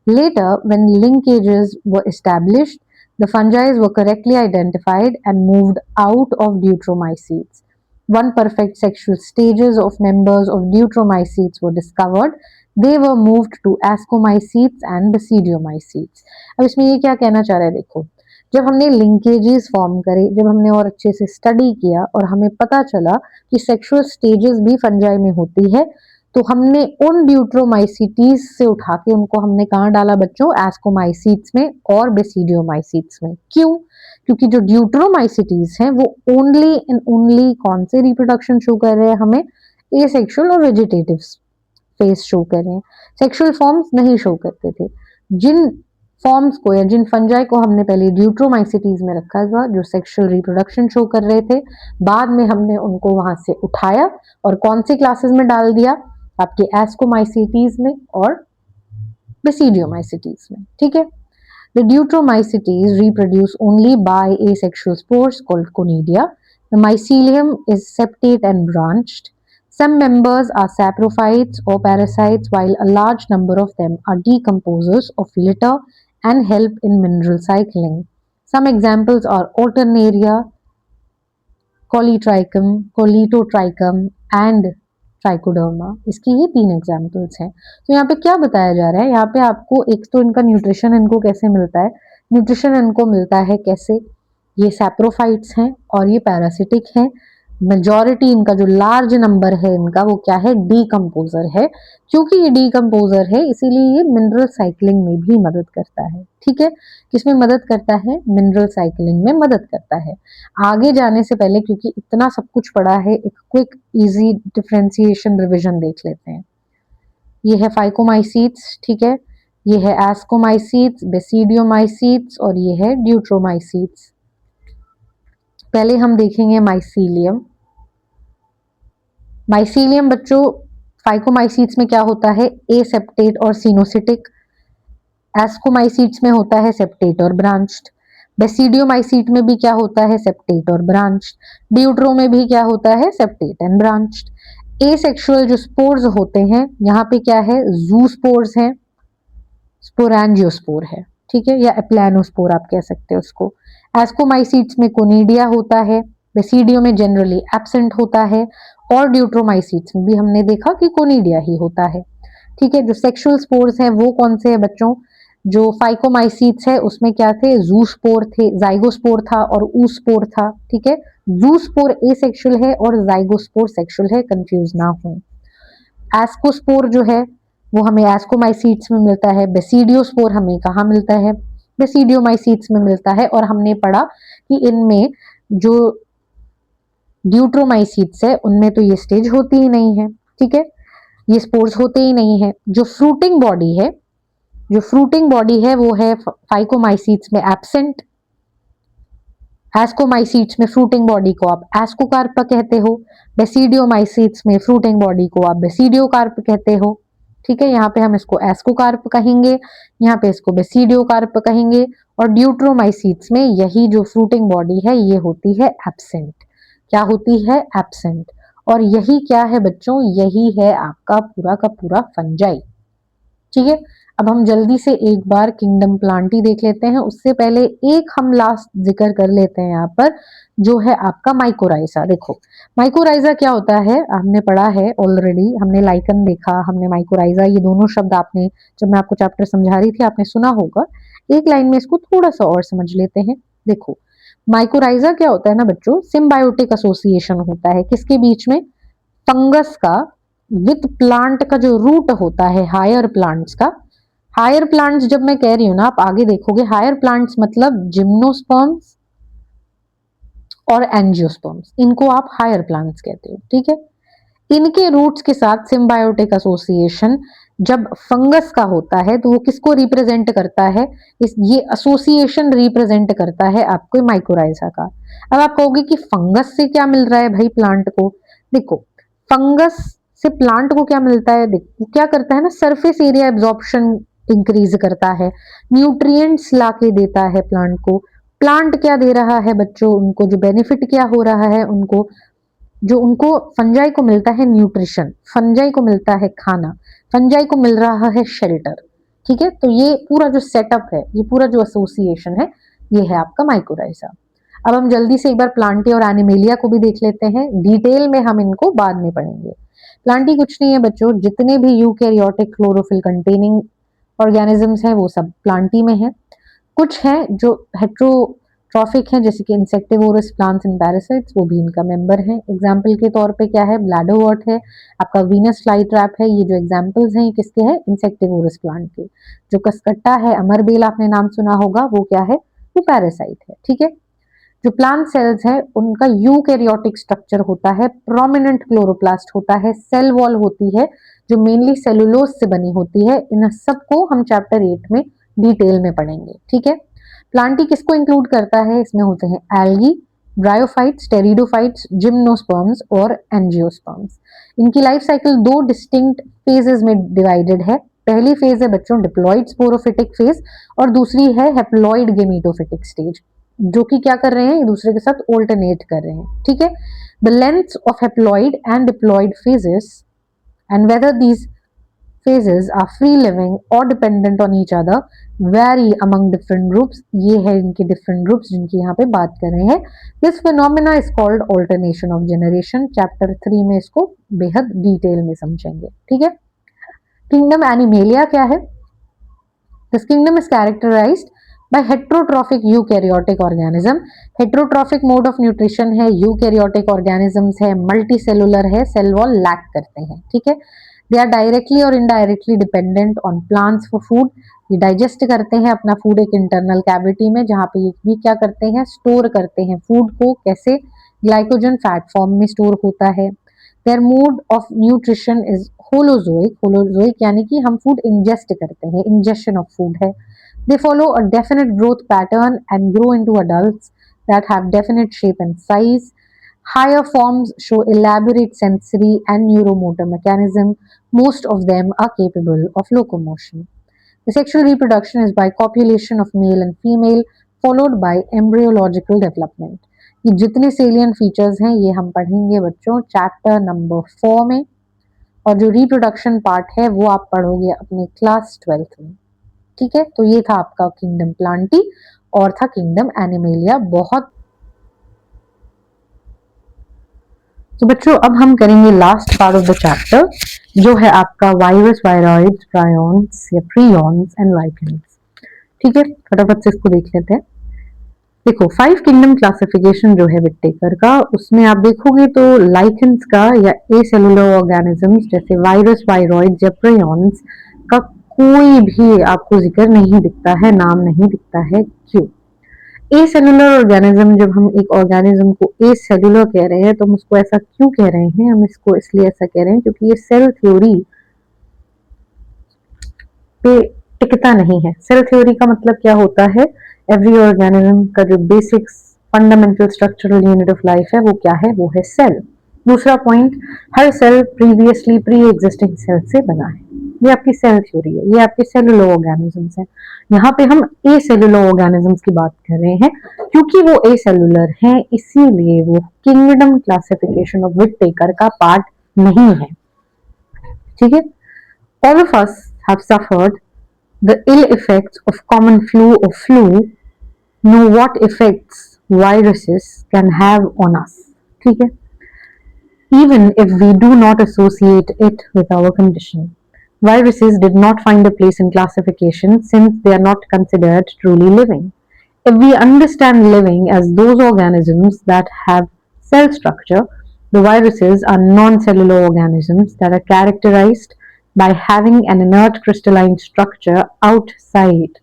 Later, when linkages were established, the fungi were correctly identified and moved out of deuteromycetes. One perfect sexual stages of members of deuteromycetes were discovered. They were moved to ascomycetes and basidiomycetes. अब इसमें ये क्या कहना चाह रहा है, देखो, जब हमने लिंकेजेस फॉर्म करे, जब हमने और अच्छे से स्टडी किया और हमें पता चला कि सेक्सुअल स्टेजेस भी फंजाई में होती है, तो हमने उन ड्यूट्रोमाइसिटीज से उठा के उनको हमने कहाँ डाला बच्चों, एस्कोमाइसीट्स में और बेसिडियोमाइसीट्स में। क्यों? क्योंकि जो ड्यूट्रोमाइसिटीज हैं वो ओनली एंड ओनली कौन से रिप्रोडक्शन शो कर रहे हैं हमें, एसेक्सुअल और वेजिटेटिव फेस शो कर रहे हैं, सेक्सुअल फॉर्म्स नहीं शो करते थे। जिन फॉर्म्स को या जिन फंजाई को हमने पहले ड्यूट्रोमाइसिटीज में रखा था जो सेक्सुअल रिप्रोडक्शन शो कर रहे थे, बाद में हमने उनको वहां से उठाया और कौन सी क्लासेस में डाल दिया, आपके एस्कोमाइसिटीज में और बेसिडियोमाइसिटीज में। ठीक है। The deuteromycetes reproduce only by asexual spores called conidia. The mycelium is septate and branched. Some members are saprophytes or parasites, while a large number of them are decomposers of litter and help in mineral cycling. Some examples are Alternaria, Coleotrichum, Coletotrichum and trichoderma. इसकी ये 3 examples हैं। तो यहाँ पे क्या बताया जा रहा है, यहाँ पे आपको एक तो इनका न्यूट्रिशन इनको कैसे मिलता है, न्यूट्रिशन इनको मिलता है कैसे, ये सैप्रोफाइट्स हैं और ये पैरासिटिक हैं। मेजॉरिटी इनका जो लार्ज नंबर है इनका वो क्या है, डीकम्पोजर है। क्योंकि ये डीकम्पोजर है इसीलिए ये मिनरल साइकिलिंग में भी मदद करता है। ठीक है। किसमें मदद करता है, मिनरल साइकिलिंग में मदद करता है। आगे जाने से पहले, क्योंकि इतना सब कुछ पड़ा है, एक क्विक इजी डिफरेंशिएशन रिवीजन देख लेते हैं। ये है फाइकोमाइसीट्स, ठीक है, ये है एस्कोमाइसीट्स, बेसिडियोमाइसीट्स और ये है ड्यूट्रोमाइसीट्स। पहले हम देखेंगे माइसीलियम। माइसीलियम बच्चों फाइकोमाइसीट्स में क्या होता है, एसेप्टेट और सिनोसिटिक। एस्कोमाइसीट्स में होता है सेप्टेट और ब्रांच्ड। बेसिडियोमाइसीट में भी क्या होता है, सेप्टेट और ब्रांच्ड। ड्यूट्रो में भी क्या होता है, सेप्टेट एंड ब्रांच्ड। एसेक्सुअल जो स्पोर्स होते हैं, यहाँ पे क्या है, जूस्पोर्स हैं, स्पोरैंजियोस्पोर है, ठीक है, या एप्लानोस्पोर आप कह सकते हो उसको। एस्कोमाइसीट्स में कोनिडिया होता है, बेसिडियो में जनरली एब्सेंट होता है और ड्यूट्रोमाइसीट्स में भी हमने देखा कि कोनिडिया ही होता है। ठीक है। जो सेक्सुअल स्पोर्स हैं वो कौन से हैं बच्चों, जो फाइकोमाइसीट्स है उसमें क्या थे, जूस्पोर थे, जाइगोस्पोर था और ऊस्पोर था। ठीक है। जूस्पोर एसेक्सुअल है और जाइगोस्पोर सेक्सुअल है, कंफ्यूज ना हो। एस्कोस्पोर जो है वो हमें एस्कोमाइसीट्स में मिलता है। बेसिडियोस्पोर हमें कहाँ मिलता है, बेसिडियोमाइसीट्स में मिलता है। और हमने पढ़ा कि इनमें जो ड्यूट्रोमाइसीट्स है उनमें तो ये स्टेज होती ही नहीं है। ठीक है, ये स्पोर्स होते ही नहीं है। जो फ्रूटिंग बॉडी है, जो फ्रूटिंग बॉडी है वो है फाइकोमाइसीट्स में एब्सेंट। एस्कोमाइसीट्स में फ्रूटिंग बॉडी को आप एस्कोकार्प कहते हो, बेसिडियोमाइसीट्स में फ्रूटिंग बॉडी को आप बेसिडियोकार्प कहते हो। ठीक है, यहाँ पे हम इसको एस्कोकार्प कहेंगे, यहाँ पे इसको बेसिडियोकार्प कहेंगे। और ड्यूट्रोमाइसीट्स में यही जो फ्रूटिंग बॉडी है ये होती है एब्सेंट। क्या होती है, एब्सेंट। और यही क्या है बच्चों, यही है आपका पूरा का पूरा फंजाई। ठीक है। अब हम जल्दी से एक बार किंगडम प्लांटी देख लेते हैं। उससे पहले एक हम लास्ट जिक्र कर लेते हैं यहाँ पर, जो है आपका माइकोराइजा। देखो माइकोराइजा क्या होता है, हमने पढ़ा है ऑलरेडी, हमने लाइकन देखा, हमने माइकोराइजा, ये दोनों शब्द आपने जब मैं आपको चैप्टर समझा रही थी आपने सुना होगा। एक लाइन में इसको थोड़ा सा और समझ लेते हैं। देखो माइकोराइजा क्या होता है ना बच्चों, सिम्बायोटिक एसोसिएशन होता है किसके बीच में, फंगस का विद प्लांट का जो रूट होता है, हायर प्लांट्स का। हायर प्लांट्स जब मैं कह रही हूं ना, आप आगे देखोगे, हायर प्लांट्स मतलब जिम्नोस्पर्म्स और एंजियोस्पर्म्स, इनको आप हायर प्लांट्स कहते हो। ठीक है। इनके रूट्स के साथ सिम्बायोटिक एसोसिएशन जब फंगस का होता है तो वो किसको रिप्रेजेंट करता है, इस ये एसोसिएशन रिप्रेजेंट करता है आपको माइकोराइजा का। अब आप कहोगे कि फंगस से क्या मिल रहा है भाई प्लांट को। देखो, फंगस से प्लांट को क्या मिलता है, देखो क्या करता है ना, सरफेस एरिया एब्जॉर्प्शन इंक्रीज करता है, न्यूट्रिएंट्स लाके देता है प्लांट को। प्लांट क्या दे रहा है बच्चों, उनको जो बेनिफिट क्या हो रहा है, उनको जो उनको फंजाई को मिलता है न्यूट्रिशन, फंजाई को मिलता है खाना, फंजाई को मिल रहा है शेल्टर। ठीक है, तो ये पूरा जो सेटअप है, ये पूरा जो एसोसिएशन है, ये है आपका माइकोराइजा। अब हम जल्दी से एक बार प्लांटी और एनिमेलिया को भी देख लेते हैं, डिटेल में हम इनको बाद में पढ़ेंगे। प्लांटी कुछ नहीं है बच्चों, जितने भी यूकैरियोटिक क्लोरोफिल कंटेनिंग ऑर्गेनिजम्स हैं वो सब प्लांटी में है। कुछ है जो हेट्रोट्रॉफिक है, जैसे कि इंसेक्टिवोरस प्लांट्स एंड पैरासाइट्स, वो भी इनका मेंबर है। एग्जाम्पल के तौर पे क्या है, ब्लैडरवॉर्ट है, आपका वीनस फ्लाई ट्रैप है। ये जो एग्जाम्पल्स हैं ये किसके हैं, इंसेक्टिवोरस प्लांट के। जो कसकट्टा है, अमरबेल आपने नाम सुना होगा, वो क्या है, वो पैरासाइट है। ठीक है, जो प्लांट सेल्स है उनका यूकैरियोटिक स्ट्रक्चर होता है, प्रोमिनेंट क्लोरोप्लास्ट होता है, सेल वॉल होती है जो मेनली सेलुलोज से बनी होती है। इन सबको हम चैप्टर 8 में डिटेल में पढ़ेंगे। ठीक है, प्लांटी किसको इंक्लूड करता है, इसमें होते हैं एल्गी, ब्रायोफाइट्स, टेरिडोफाइट्स, जिम्नोस्पर्म्स और एंजियोस्पर्म्स। इनकी लाइफ साइकिल दो डिस्टिंक्ट फेजेस में डिवाइडेड है। पहली फेज है बच्चों डिप्लॉइड स्पोरोफिटिक फेज, और दूसरी है हेप्लॉइड गेमेटोफिटिक स्टेज, जो कि क्या कर रहे हैं, एक दूसरे के साथ ऑल्टरनेट कर रहे हैं। ठीक है, the length of haploid and diploid phases and whether these phases are free living or dependent on each other vary among different groups। ये है इनके different groups जिनकी यहाँ पे बात कर रहे हैं। This phenomena is called alternation of generation। Chapter 3 में इसको बेहद डिटेल में समझेंगे। ठीक है, किंगडम एनिमेलिया क्या है, This kingdom is characterized by heterotrophic eukaryotic organism। heterotrophic mode of nutrition है, eukaryotic organisms है, multicellular है, cell wall lack करते हैं। ठीक है, they are directly और indirectly dependent on plants for food। ये डाइजेस्ट करते हैं अपना फूड एक इंटरनल कैविटी में, जहाँ पे ये भी क्या करते हैं, स्टोर करते हैं फूड को। कैसे, ग्लाइकोजन फैट फॉर्म में स्टोर होता है। Their mode of nutrition is holozoic. Holozoic यानी कि हम फूड इंजेस्ट करते हैं, इंजेशन ऑफ फूड है। They follow a definite growth pattern and grow into adults that have definite shape and size. Higher forms show elaborate sensory and neuromotor mechanism. Most of them are capable of locomotion. The sexual reproduction is by copulation of male and female, followed by embryological development. ये जितने salient features हैं ये हम पढ़ेंगे बच्चों chapter number 4 में, और जो रिप्रोडक्शन पार्ट है वो आप पढ़ोगे अपने क्लास 12th में। ठीक है, तो ये था आपका किंगडम प्लांटी और था किंगडम एनिमेलिया। बहुत तो बच्चों अब हम करेंगे last part of the chapter, जो है आपका वायरस, वायरॉइड्स, प्रायॉन्स या प्रियॉन्स एंड लाइकेंस। ठीक है, फटाफट से इसको देख लेते हैं। देखो, 5 किंगडम क्लासिफिकेशन जो है विटेकर का, उसमें आप देखोगे तो लाइकेंस का या ए सेलुलर ऑर्गेनिजम्स जैसे वायरस, वायरॉइड्स या प्रियॉन्स का कोई भी आपको जिक्र नहीं दिखता है, नाम नहीं दिखता है। क्यों? ए सेलुलर ऑर्गेनिज्म, जब हम एक ऑर्गेनिज्म को ए सेलुलर कह रहे हैं तो हम उसको ऐसा क्यों कह रहे हैं, हम इसको इसलिए ऐसा कह रहे हैं क्योंकि ये सेल थ्योरी पे टिकता नहीं है। सेल थ्योरी का मतलब क्या होता है, एवरी ऑर्गेनिज्म का जो basics fundamental structural unit of life है वो क्या है, वो है सेल। दूसरा पॉइंट, हर cell previously pre existing cell से बना है। ये आपकी सेल थ्योरी है, ये आपके सेलुलर ऑर्गेनिजम्स हैं। यहाँ पे हम ए सेलुलर ऑर्गेनिजम्स की बात कर रहे हैं, क्योंकि वो ए सेलुलर हैं इसीलिए वो किंगडम क्लासिफिकेशन ऑफ विटेकर का पार्ट नहीं है। ठीक है, all of us have suffered the ill effects of common flu or flu, know what effects viruses can have on us. ठीक है, even if we do not associate it with our condition. Viruses did not find a place in classification since they are not considered truly living. If we understand living as those organisms that have cell structure, the viruses are non-cellular organisms that are characterized by having an inert crystalline structure outside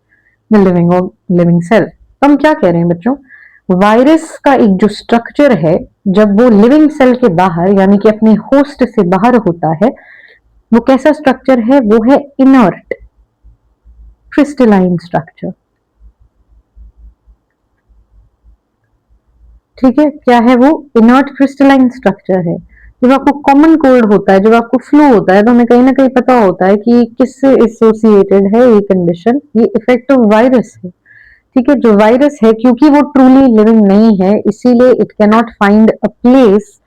the living cell. तो हम क्या कह रहे हैं बच्चों, virus का एक जो स्ट्रक्चर है, जब वो लिविंग सेल के बाहर यानी कि अपने होस्ट से बाहर होता है, वो कैसा स्ट्रक्चर है? वो है इनर्ट क्रिस्टलाइन स्ट्रक्चर। ठीक है, क्या है वो? इनर्ट क्रिस्टलाइन स्ट्रक्चर है। जब आपको कॉमन कोल्ड होता है, जब आपको फ्लू होता है, तो हमें कहीं ना कहीं पता होता है कि किससे एसोसिएटेड है ये कंडीशन, ये इफेक्ट ऑफ वायरस है। ठीक है, जो वायरस है क्योंकि वो ट्रूली लिविंग नहीं है, इसीलिए it can not find a place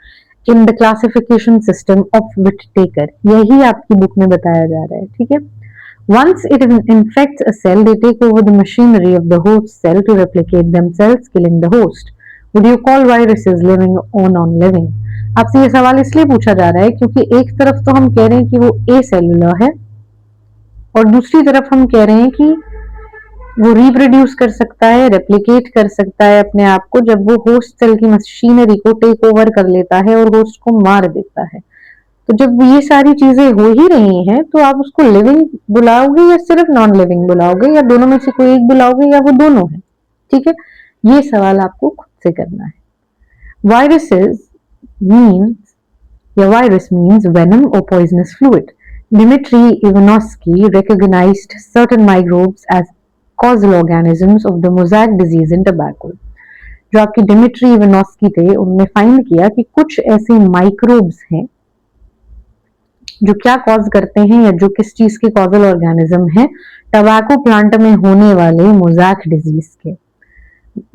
in the classification system of which taker. यही आपकी बुक में बताया जा रहा है। ठीक है, once it infects a cell, they take over the machinery of the host cell to replicate themselves, killing the host. Would you call viruses living or non-living? आपसे ये सवाल इसलिए पूछा जा रहा है क्योंकि एक तरफ तो हम कह रहे हैं कि वो ए सेलुलर है, और दूसरी तरफ हम कह रहे हैं कि वो रिप्रोड्यूस कर सकता है, रेप्लिकेट कर सकता है अपने आप को, जब वो होस्ट सेल की मशीनरी को टेक ओवर कर लेता है और होस्ट को मार देता है। तो जब ये सारी चीजें हो ही रही हैं, तो आप उसको लिविंग बुलाओगे या सिर्फ नॉन लिविंग बुलाओगे, या दोनों में से कोई एक बुलाओगे, या वो दोनों है? ठीक है, ये सवाल आपको खुद से करना है। वायरसेस मीन्स या virus means venom or poisonous fluid. Dmitry Ivanovsky recognized certain microbes as causal organisms of the mosaic disease in tobacco. जो आपकी डिमिट्री इवानोस्की थे, उन्होंने फाइंड किया कि कुछ ऐसे माइक्रोब्स हैं जो क्या कॉज करते हैं, या जो किस चीज के कॉजल ऑर्गेनिज्म है, टबैको प्लांट में होने वाले मोज़ैक डिजीज के।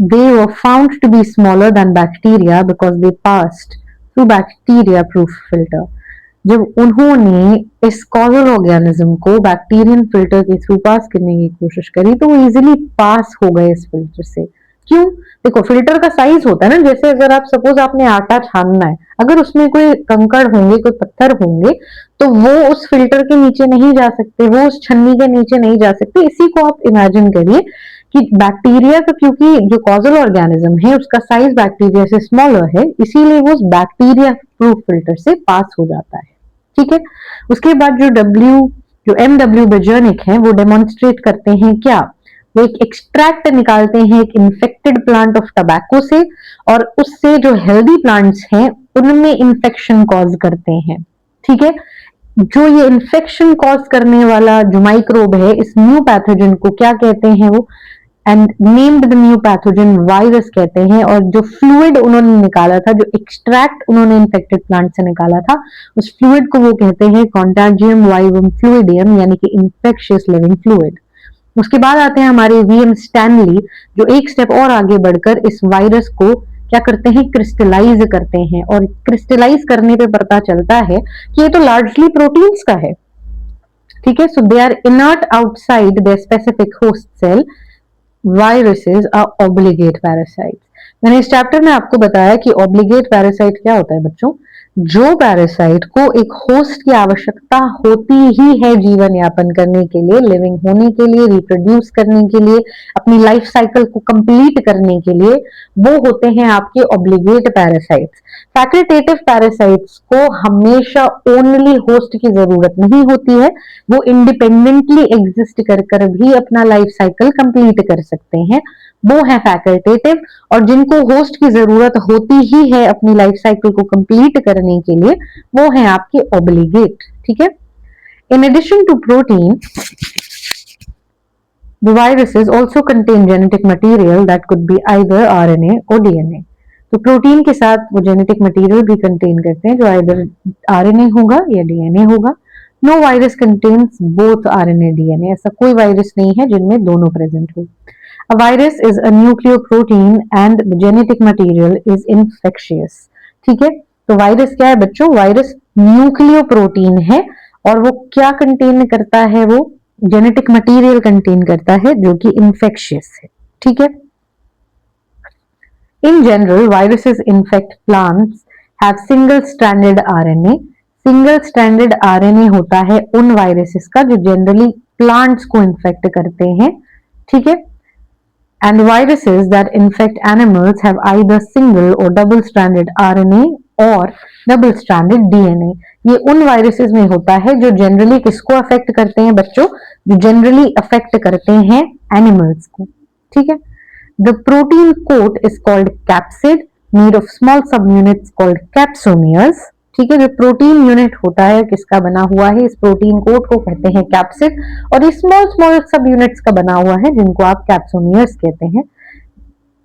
They were found to be smaller than bacteria because they passed through bacteria-proof filter. जब उन्होंने इस कॉजल ऑर्गेनिज्म को बैक्टीरियन फिल्टर के थ्रू पास करने की कोशिश करी, तो वो इजीली पास हो गए इस फिल्टर से। क्यों? देखो, फिल्टर का साइज होता है ना, जैसे अगर आप सपोज आपने आटा छानना है, अगर उसमें कोई कंकड़ होंगे, कोई पत्थर होंगे, तो वो उस फिल्टर के नीचे नहीं जा सकते, वो उस छन्नी के नीचे नहीं जा सकते। इसी को आप इमेजिन करिए कि बैक्टीरिया का, क्योंकि जो कॉजल ऑर्गेनिज्म है उसका साइज बैक्टीरिया से स्मॉलर है, इसीलिए वो उस बैक्टीरिया प्रूफ फिल्टर से पास हो जाता है। ठीक है, उसके बाद जो MW बेजर्निक है, वो डेमोन्स्ट्रेट करते हैं क्या? वो एक एक्सट्रैक्ट निकालते हैं एक इन्फेक्टेड प्लांट ऑफ टबैको से, और उससे जो हेल्दी प्लांट्स हैं उनमें इन्फेक्शन कॉज करते हैं। ठीक है, जो ये इन्फेक्शन कॉज करने वाला जो माइक्रोब है, इस न्यू पैथोजन को क्या कहते हैं? वो and named the new pathogen virus कहते हैं। और जो फ्लूइड उन्होंने निकाला था, जो एक्सट्रैक्ट उन्होंने इन्फेक्टेड प्लांट से निकाला था, उस फ्लूइड को वो कहते हैं कॉन्टाजियम वाइवम फ्लूइडियम, यानी कि इन्फेक्शियस लिविंग फ्लूइड। उसके बाद आते हैं हमारे वीएम स्टैनली, जो एक स्टेप और आगे बढ़कर इस वायरस को क्या करते हैं? क्रिस्टलाइज करते हैं। और क्रिस्टलाइज करने पे पता चलता है कि ये तो लार्जली प्रोटीन्स का है। ठीक है, so they are inert outside their specific host cell. Viruses are obligate parasites. मैंने इस चैप्टर में आपको बताया कि ऑब्लिगेट पैरासाइट क्या होता है बच्चों? जो पैरासाइट को एक होस्ट की आवश्यकता होती ही है जीवन यापन करने के लिए, लिविंग होने के लिए, रिप्रोड्यूस करने के लिए, अपनी लाइफ साइकिल को कंप्लीट करने के लिए, वो होते हैं आपके ऑब्लिगेट पैरासाइट्स। फैकल्टेटिव पैरासाइट्स को हमेशा ओनली होस्ट की जरूरत नहीं होती है, वो इंडिपेंडेंटली एग्जिस्ट कर भी अपना लाइफ साइकिल कंप्लीट कर सकते हैं, वो है फैकल्टेटिव। और जिनको होस्ट की जरूरत होती ही है अपनी लाइफ साइकिल को कंप्लीट करने के लिए, वो है आपके ऑब्लिगेट। ठीक है, in addition to protein, the viruses also contain genetic material that could be either RNA or DNA. तो प्रोटीन के साथ वो जेनेटिक मटेरियल भी कंटेन करते हैं, जो आइदर RNA होगा या DNA होगा। No virus contains both RNA DNA। ऐसा कोई वायरस नहीं है जिनमें दोनों प्रेजेंट हो। A virus is a nucleoprotein and the genetic material is infectious. ठीक है, तो वायरस क्या है बच्चों? वायरस न्यूक्लियोप्रोटीन है, और वो क्या कंटेन करता है? वो जेनेटिक मटेरियल कंटेन करता है जो कि इंफेक्शियस है। ठीक है, in general viruses infect plants have single stranded RNA। Single stranded RNA होता है उन वायरसेस का जो जनरली प्लांट्स को इन्फेक्ट करते हैं। ठीक है, and viruses that infect animals have either single or double stranded RNA और double stranded DNA। ये उन वायरसेस में होता है जो जनरली किसको अफेक्ट करते हैं बच्चों? जो जनरली अफेक्ट करते हैं एनिमल्स को। ठीक है, the protein coat is called capsid made of small subunits called capsomeres. ठीक है, जो प्रोटीन यूनिट होता है किसका बना हुआ है, इस प्रोटीन कोट को कहते हैं कैप्सिड, और ये स्मॉल स्मॉल सब यूनिट्स का बना हुआ है जिनको आप कैप्सोमियर्स कहते हैं,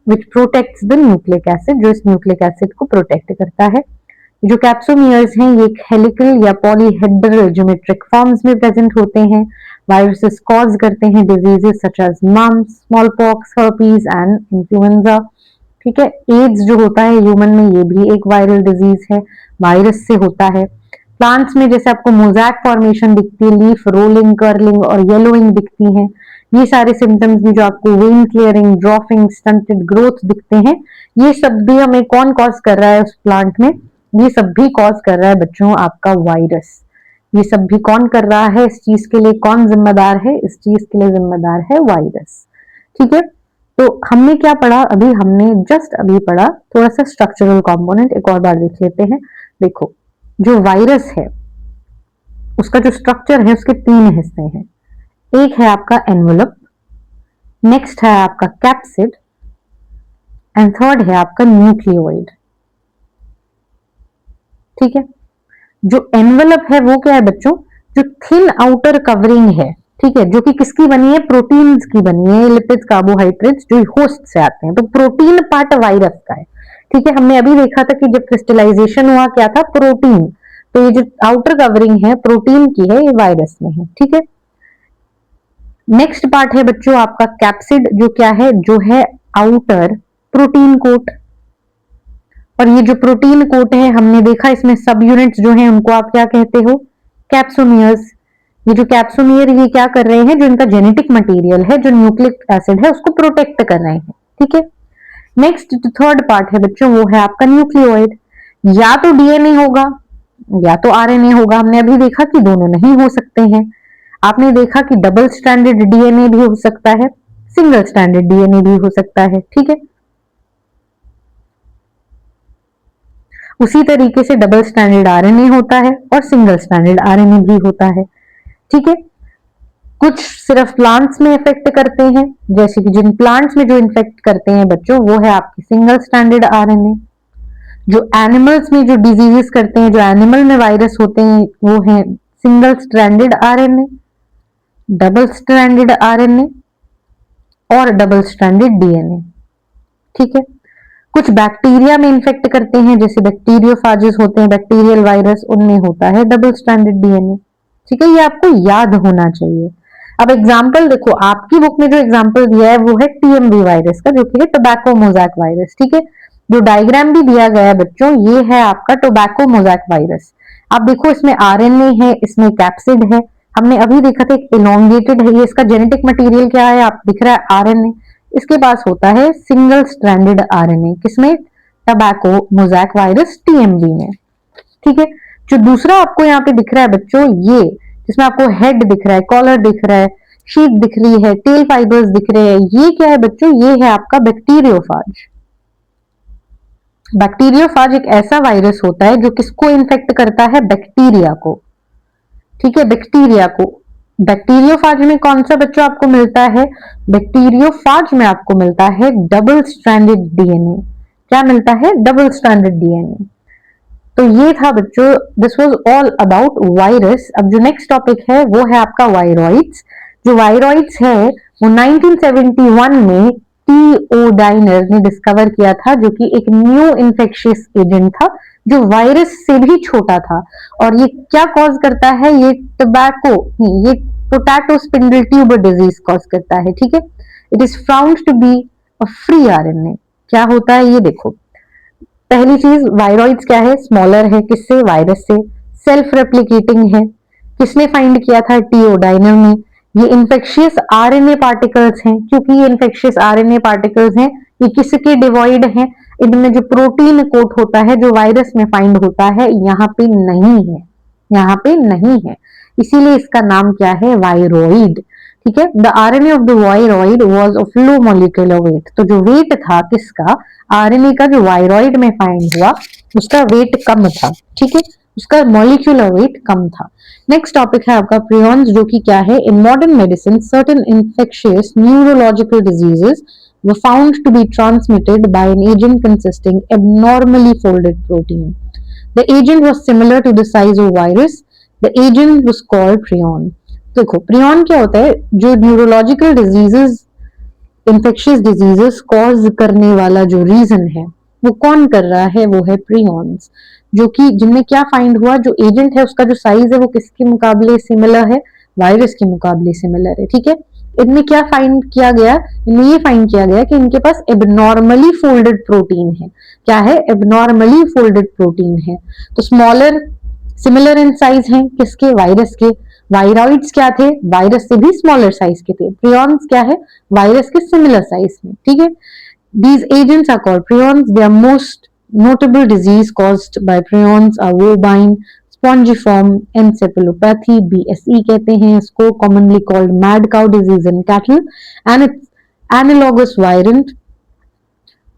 विच प्रोटेक्ट्स द न्यूक्लिक एसिड, जो इस न्यूक्लिक एसिड को प्रोटेक्ट करता है। जो कैप्सोमियर्स हैं ये हेलिकल या पॉलीहेड्रल ज्योमेट्रिक फॉर्म्स में प्रेजेंट होते हैं। वायरसेस कॉज करते हैं diseases such as mumps, smallpox, herpes and influenza. ठीक है, एड्स जो होता है ह्यूमन में ये भी एक वायरल डिजीज है, वायरस से होता है। प्लांट्स में जैसे आपको मोजैक फॉर्मेशन दिखती है, लीफ रोलिंग, कर्लिंग और येलोइंग दिखती है, ये सारे सिम्टम्स भी जो आपको when clearing, dropping, stunted growth दिखते हैं, ये सब भी हमें कौन कॉज कर रहा है उस प्लांट में, ये सब भी कॉज कर रहा है बच्चों आपका वायरस। ये सब भी कौन कर रहा है, इस चीज के लिए कौन जिम्मेदार है, इस चीज के लिए जिम्मेदार है वायरस। ठीक है, तो हमने क्या पढ़ा अभी, हमने जस्ट अभी पढ़ा थोड़ा सा स्ट्रक्चरल कंपोनेंट, एक और बार देख लेते हैं। देखो, जो वायरस है उसका जो स्ट्रक्चर है उसके तीन हिस्से हैं। एक है आपका एनवेलप, नेक्स्ट है आपका कैप्सिड, एंड थर्ड है आपका न्यूक्लियोइड। ठीक है, जो एनवेलप है वो क्या है बच्चों, जो थिन आउटर कवरिंग है, ठीक है, जो कि किसकी बनी है, प्रोटीन्स की बनी है, लिपिड्स, कार्बोहाइड्रेट्स जो होस्ट से आते हैं, तो प्रोटीन पार्ट वायरस का है। ठीक है, हमने अभी देखा था कि जब क्रिस्टलाइजेशन हुआ क्या था, प्रोटीन, तो ये जो आउटर कवरिंग है प्रोटीन की है, ये वायरस में है। ठीक है, नेक्स्ट पार्ट है बच्चों आपका कैप्सिड, जो क्या है, जो है आउटर प्रोटीन कोट। और ये जो प्रोटीन कोट है हमने देखा इसमें सब यूनिट्स जो हैं उनको आप क्या कहते हो, कैप्सोमियर्स। ये जो कैप्सोमियर ये क्या कर रहे हैं, जो इनका जेनेटिक मटेरियल है, जो न्यूक्लिक एसिड है उसको प्रोटेक्ट कर रहे हैं। ठीक है, नेक्स्ट जो थर्ड पार्ट है बच्चों वो है आपका न्यूक्लियोइड। या तो डीएनए होगा या तो आरएनए होगा, हमने अभी देखा कि दोनों नहीं हो सकते हैं। आपने देखा कि डबल स्ट्रैंडेड डीएनए भी हो सकता है, सिंगल स्ट्रैंडेड डीएनए भी हो सकता है। ठीक है, उसी तरीके से डबल स्ट्रैंडेड आरएनए होता है और सिंगल स्ट्रैंडेड आरएनए भी होता है। ठीक है, कुछ सिर्फ प्लांट्स में इफेक्ट करते हैं, जैसे कि जिन प्लांट्स में जो इन्फेक्ट करते हैं बच्चों वो है आपकी सिंगल स्ट्रैंडेड आरएनए। जो एनिमल्स में जो डिजीजेस करते हैं, जो एनिमल में वायरस होते हैं वो है single stranded RNA, double stranded RNA और डबल स्ट्रैंडेड डीएनए। ठीक है, कुछ बैक्टीरिया में इन्फेक्ट करते हैं, जैसे बैक्टीरियोफाजेस होते हैं, बैक्टीरियल वायरस, उनमें होता है डबल स्ट्रैंडेड डीएनए। ठीक है, ये आपको याद होना चाहिए। अब एग्जाम्पल देखो, आपकी बुक में जो एग्जाम्पल दिया है वो है टीएमवी वायरस का, जो कि है टोबैको मोजैक वायरस। ठीक है, जो डायग्राम भी दिया गया है बच्चों ये है आपका टोबैको मोजैक वायरस। आप देखो इसमें आरएनए है, इसमें कैप्सिड है, हमने अभी देखा था एक इलोंगेटेड है, ये इसका जेनेटिक मटेरियल क्या है, आप दिख रहा है आरएनए, इसके पास होता है सिंगल स्ट्रैंडेड आरएनए, किसमें, टोबैको मोजैक वायरस टीएमवी में। ठीक है, जो दूसरा आपको यहाँ पे दिख रहा है बच्चों, ये जिसमें आपको हेड दिख रहा है, कॉलर दिख रहा है, शीट दिख रही है, टेल फाइबर्स दिख रहे हैं, ये क्या है बच्चों, ये है आपका बैक्टीरियोफाज। बैक्टीरियोफाज एक ऐसा वायरस होता है जो किसको इन्फेक्ट करता है, बैक्टीरिया को। ठीक है, बैक्टीरिया को। बैक्टीरियोफाज में कौन सा बच्चों आपको मिलता है, बैक्टीरियोफाज में आपको मिलता है डबल स्ट्रैंडेड डीएनए। क्या मिलता है, डबल स्ट्रैंडेड डीएनए। तो ये था बच्चों, this was all about virus. अब जो नेक्स्ट टॉपिक है वो है आपका वायरॉइड्स। जो वायरॉइड्स है वो 1971 में टी.ओ. डाइनर ने डिस्कवर किया था, जो कि एक न्यू इन्फेक्शियस एजेंट था जो वायरस से भी छोटा था। और ये क्या कॉज करता है, ये टोबैको नहीं, ये potato spindle tuber disease cause करता है। ठीक है, it is found to be a free RNA. क्या होता है ये देखो, पहली चीज वायरॉइड्स क्या है, स्मॉलर है, किससे, वायरस से, सेल्फ रेप्लिकेटिंग है, किसने फाइंड किया था, टी.ओ. डाइनर ने। ये इन्फेक्शियस आरएनए पार्टिकल्स हैं, क्योंकि ये इन्फेक्शियस आरएनए पार्टिकल्स हैं, ये किसके डिवॉइड हैं, इनमें जो प्रोटीन कोट होता है जो वायरस में फाइंड होता है यहाँ पे नहीं है, यहाँ पे नहीं है, इसीलिए इसका नाम क्या है, वायरॉइड। ठीक है, the RNA of the viroid was of low molecular weight. तो जो वेट था किसका, आरएनए का, जो वायरॉइड में फाइंड हुआ उसका वेट कम था। ठीक है, उसका मॉलिक्यूलर वेट कम था। नेक्स्ट टॉपिक है आपका प्रियॉन्स, जो कि क्या है, in modern medicine certain infectious neurological diseases were found to be transmitted by an agent consisting abnormally folded protein. The agent was similar to the size of virus. The agent was called prion. देखो prion क्या होता है? जो neurological diseases, infectious diseases cause करने वाला जो reason है वो कौन कर रहा है? वो है प्रियॉन्स, जो कि जिनमें क्या फाइंड हुआ, जो एजेंट है उसका जो साइज है वो किसके मुकाबले सिमिलर है? वायरस के मुकाबले सिमिलर है। ठीक है, इनमें क्या फाइंड किया गया? इनमें ये फाइंड किया गया कि इनके पास एबनॉर्मली फोल्डेड प्रोटीन है। क्या है? एबनॉर्मली फोल्डेड प्रोटीन है। तो स्मॉलर, सिमिलर इन साइज हैं किसके? वायरस के। वायरॉइड्स क्या थे? वायरस से भी स्मॉलर साइज के थे। प्रियॉन्स क्या है? वायरस के सिमिलर साइज में। ठीक है, these agents are called prions. Their most notable disease caused by prions are bovine spongiform encephalopathy, BSE कहते हैं इसको, commonly called mad cow disease in cattle, and its analogous variant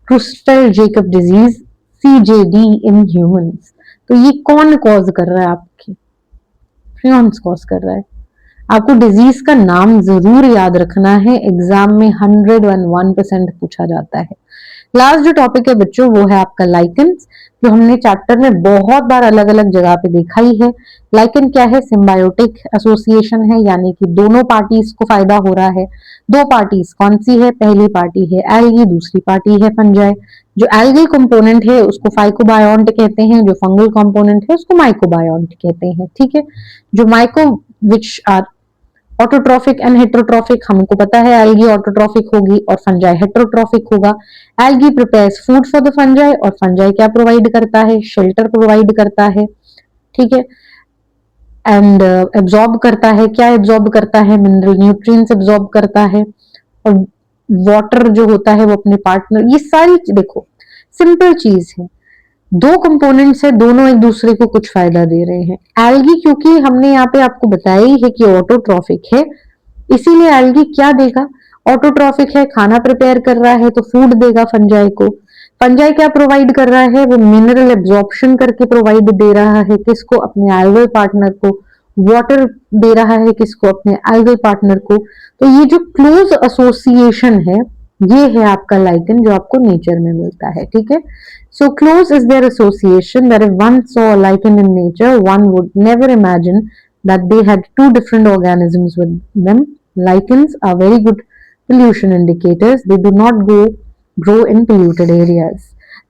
Creutzfeldt-Jakob disease, CJD, in humans. तो ये कौन cause कर रहा है? आपके प्रियॉन्स कॉज कर रहा है। आपको डिजीज का नाम जरूर याद रखना है, एग्जाम में 101% पूछा जाता है। लास्ट जो टॉपिक है बच्चों वो है आपका लाइकेंस, जो हमने चैप्टर में बहुत बार अलग अलग जगह पे देखा ही है। लाइकेन क्या है? सिम्बायोटिक एसोसिएशन है, यानी कि दोनों पार्टीज को फायदा हो रहा है। दो पार्टीज कौन सी है? पहली पार्टी है एल्गी, दूसरी पार्टी है फंजाई। जो एल्गल कंपोनेंट है उसको फाइकोबायोन्ट कहते हैं, जो फंगल कंपोनेंट है उसको माइकोबायोन्ट कहते हैं। ठीक है, जो myco which are autotrophic and heterotrophic, हमको पता है एल्गी ऑटोट्रॉफिक होगी और फंजाई हेट्रोट्रॉफिक होगा। Algae prepares food for the fungi, और फंजाई क्या प्रोवाइड करता है? शेल्टर प्रोवाइड करता है। ठीक है, एंड एब्जॉर्ब करता है। क्या एब्जॉर्ब करता है? मिनरल न्यूट्रिएंट्स एब्जॉर्ब करता है, और वाटर जो होता है वो अपने पार्टनर। ये सारी देखो सिंपल चीज है, दो कंपोनेंट्स है, दोनों एक दूसरे को कुछ फायदा दे रहे हैं। एल्गी क्योंकि हमने यहाँ पे आपको बताया ही है कि ऑटोट्रॉफिक है, इसीलिए एल्गी क्या देगा? ऑटोट्रॉफिक है, खाना प्रिपेयर कर रहा है तो फूड देगा फंजाई को। फंजाई क्या प्रोवाइड कर रहा है? वो मिनरल एब्जॉर्प्शन करके प्रोवाइड दे रहा है किसको? अपने एल्गल पार्टनर को। वाटर दे रहा है किसको? अपने एल्गल पार्टनर को। तो ये जो क्लोज एसोसिएशन है ये है आपका लाइकेन, जो आपको नेचर में मिलता है। ठीक है, so close is their association that if one saw a lichen in nature, one would never imagine that they had two different organisms with them. Lichens are very good pollution indicators. They do not grow in polluted areas.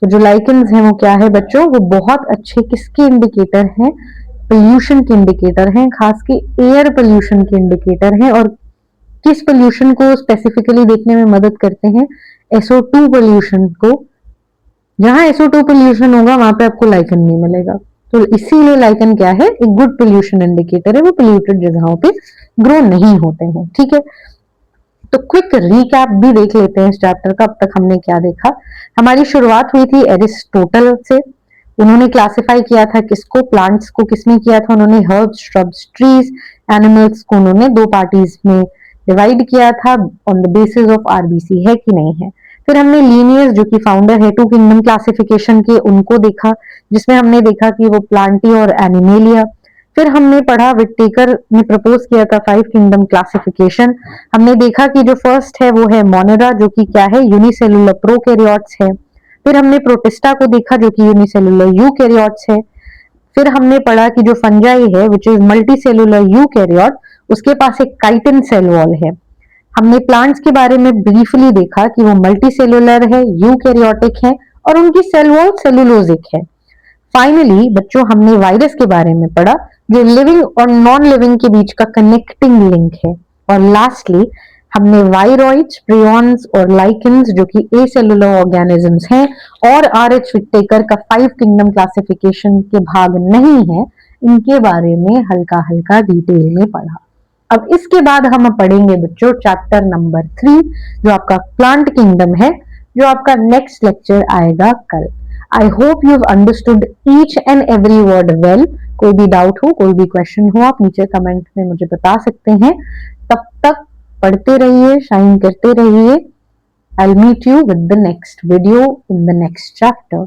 तो जो lichens हैं वो क्या है बच्चों? वो बहुत अच्छे किसके इंडिकेटर हैं? पोल्यूशन के इंडिकेटर हैं, खास के एयर पोल्यूशन के इंडिकेटर हैं। और किस पोल्यूशन को स्पेसिफिकली देखने में मदद करते हैं? SO2 पोल्यूशन को। जहां SO2 पोल्यूशन होगा वहां पे आपको लाइकेन नहीं मिलेगा, तो इसीलिए लाइकेन क्या है? एक गुड पोल्यूशन इंडिकेटर है, वो पोल्यूटेड जगहों पे ग्रो नहीं होते हैं। ठीक है, तो क्विक रीकैप भी देख लेते हैं इस चैप्टर का। अब तक हमने क्या देखा? हमारी शुरुआत हुई थी एरिस्टोटल से। उन्होंने क्लासिफाई किया था किसको? प्लांट्स को। किसने किया था? उन्होंने हर्ब्स, श्रब्स, ट्रीज, एनिमल्स को उन्होंने दो पार्टीज में डिवाइड किया था on the basis of RBC है कि नहीं है। फिर हमने लीनियस, जो कि फाउंडर है टू किंगडम क्लासिफिकेशन के, उनको देखा, जिसमें हमने देखा कि वो प्लांटी और एनिमेलिया। फिर हमने पढ़ा विटेकर ने प्रपोज किया था 5 किंगडम क्लासिफिकेशन। हमने देखा कि जो फर्स्ट है वो है मोनेरा, जो कि क्या है? यूनिसेलुलर प्रोकैरियोट्स है। फिर हमने प्रोटिस्टा को देखा जो कि यूनिसेलुलर यूकैरियोट्स है। फिर हमने पढ़ा कि जो फंजाई है विच इज मल्टीसेलुलर यूकैरियोट, उसके पास एक काइटिन सेल वॉल है। हमने प्लांट्स के बारे में ब्रीफली देखा कि वो मल्टीसेलुलर है, यूकैरियोटिक है, और उनकी सेल वॉल सेलुलोजिक है। फाइनली बच्चों हमने वायरस के बारे में पढ़ा, जो लिविंग और नॉन लिविंग के बीच का कनेक्टिंग लिंक है। और लास्टली हमने वायरॉइड्स, प्रियॉन्स और लाइकेन्स, जो कि एसेलुलर ऑर्गेनिजम्स हैं और RH विटेकर का 5 किंगडम क्लासिफिकेशन के भाग नहीं है, इनके बारे में हल्का हल्का डिटेल में पढ़ा। अब इसके बाद हम पढ़ेंगे बच्चों चैप्टर नंबर 3, जो आपका प्लांट किंगडम है, जो आपका नेक्स्ट लेक्चर आएगा कल। I hope you have understood each and every word well. कोई भी डाउट हो, कोई भी क्वेश्चन हो, आप नीचे कमेंट में मुझे बता सकते हैं। तब तक पढ़ते रहिए, शाइन करते रहिए। I will meet you with the next video in the next chapter.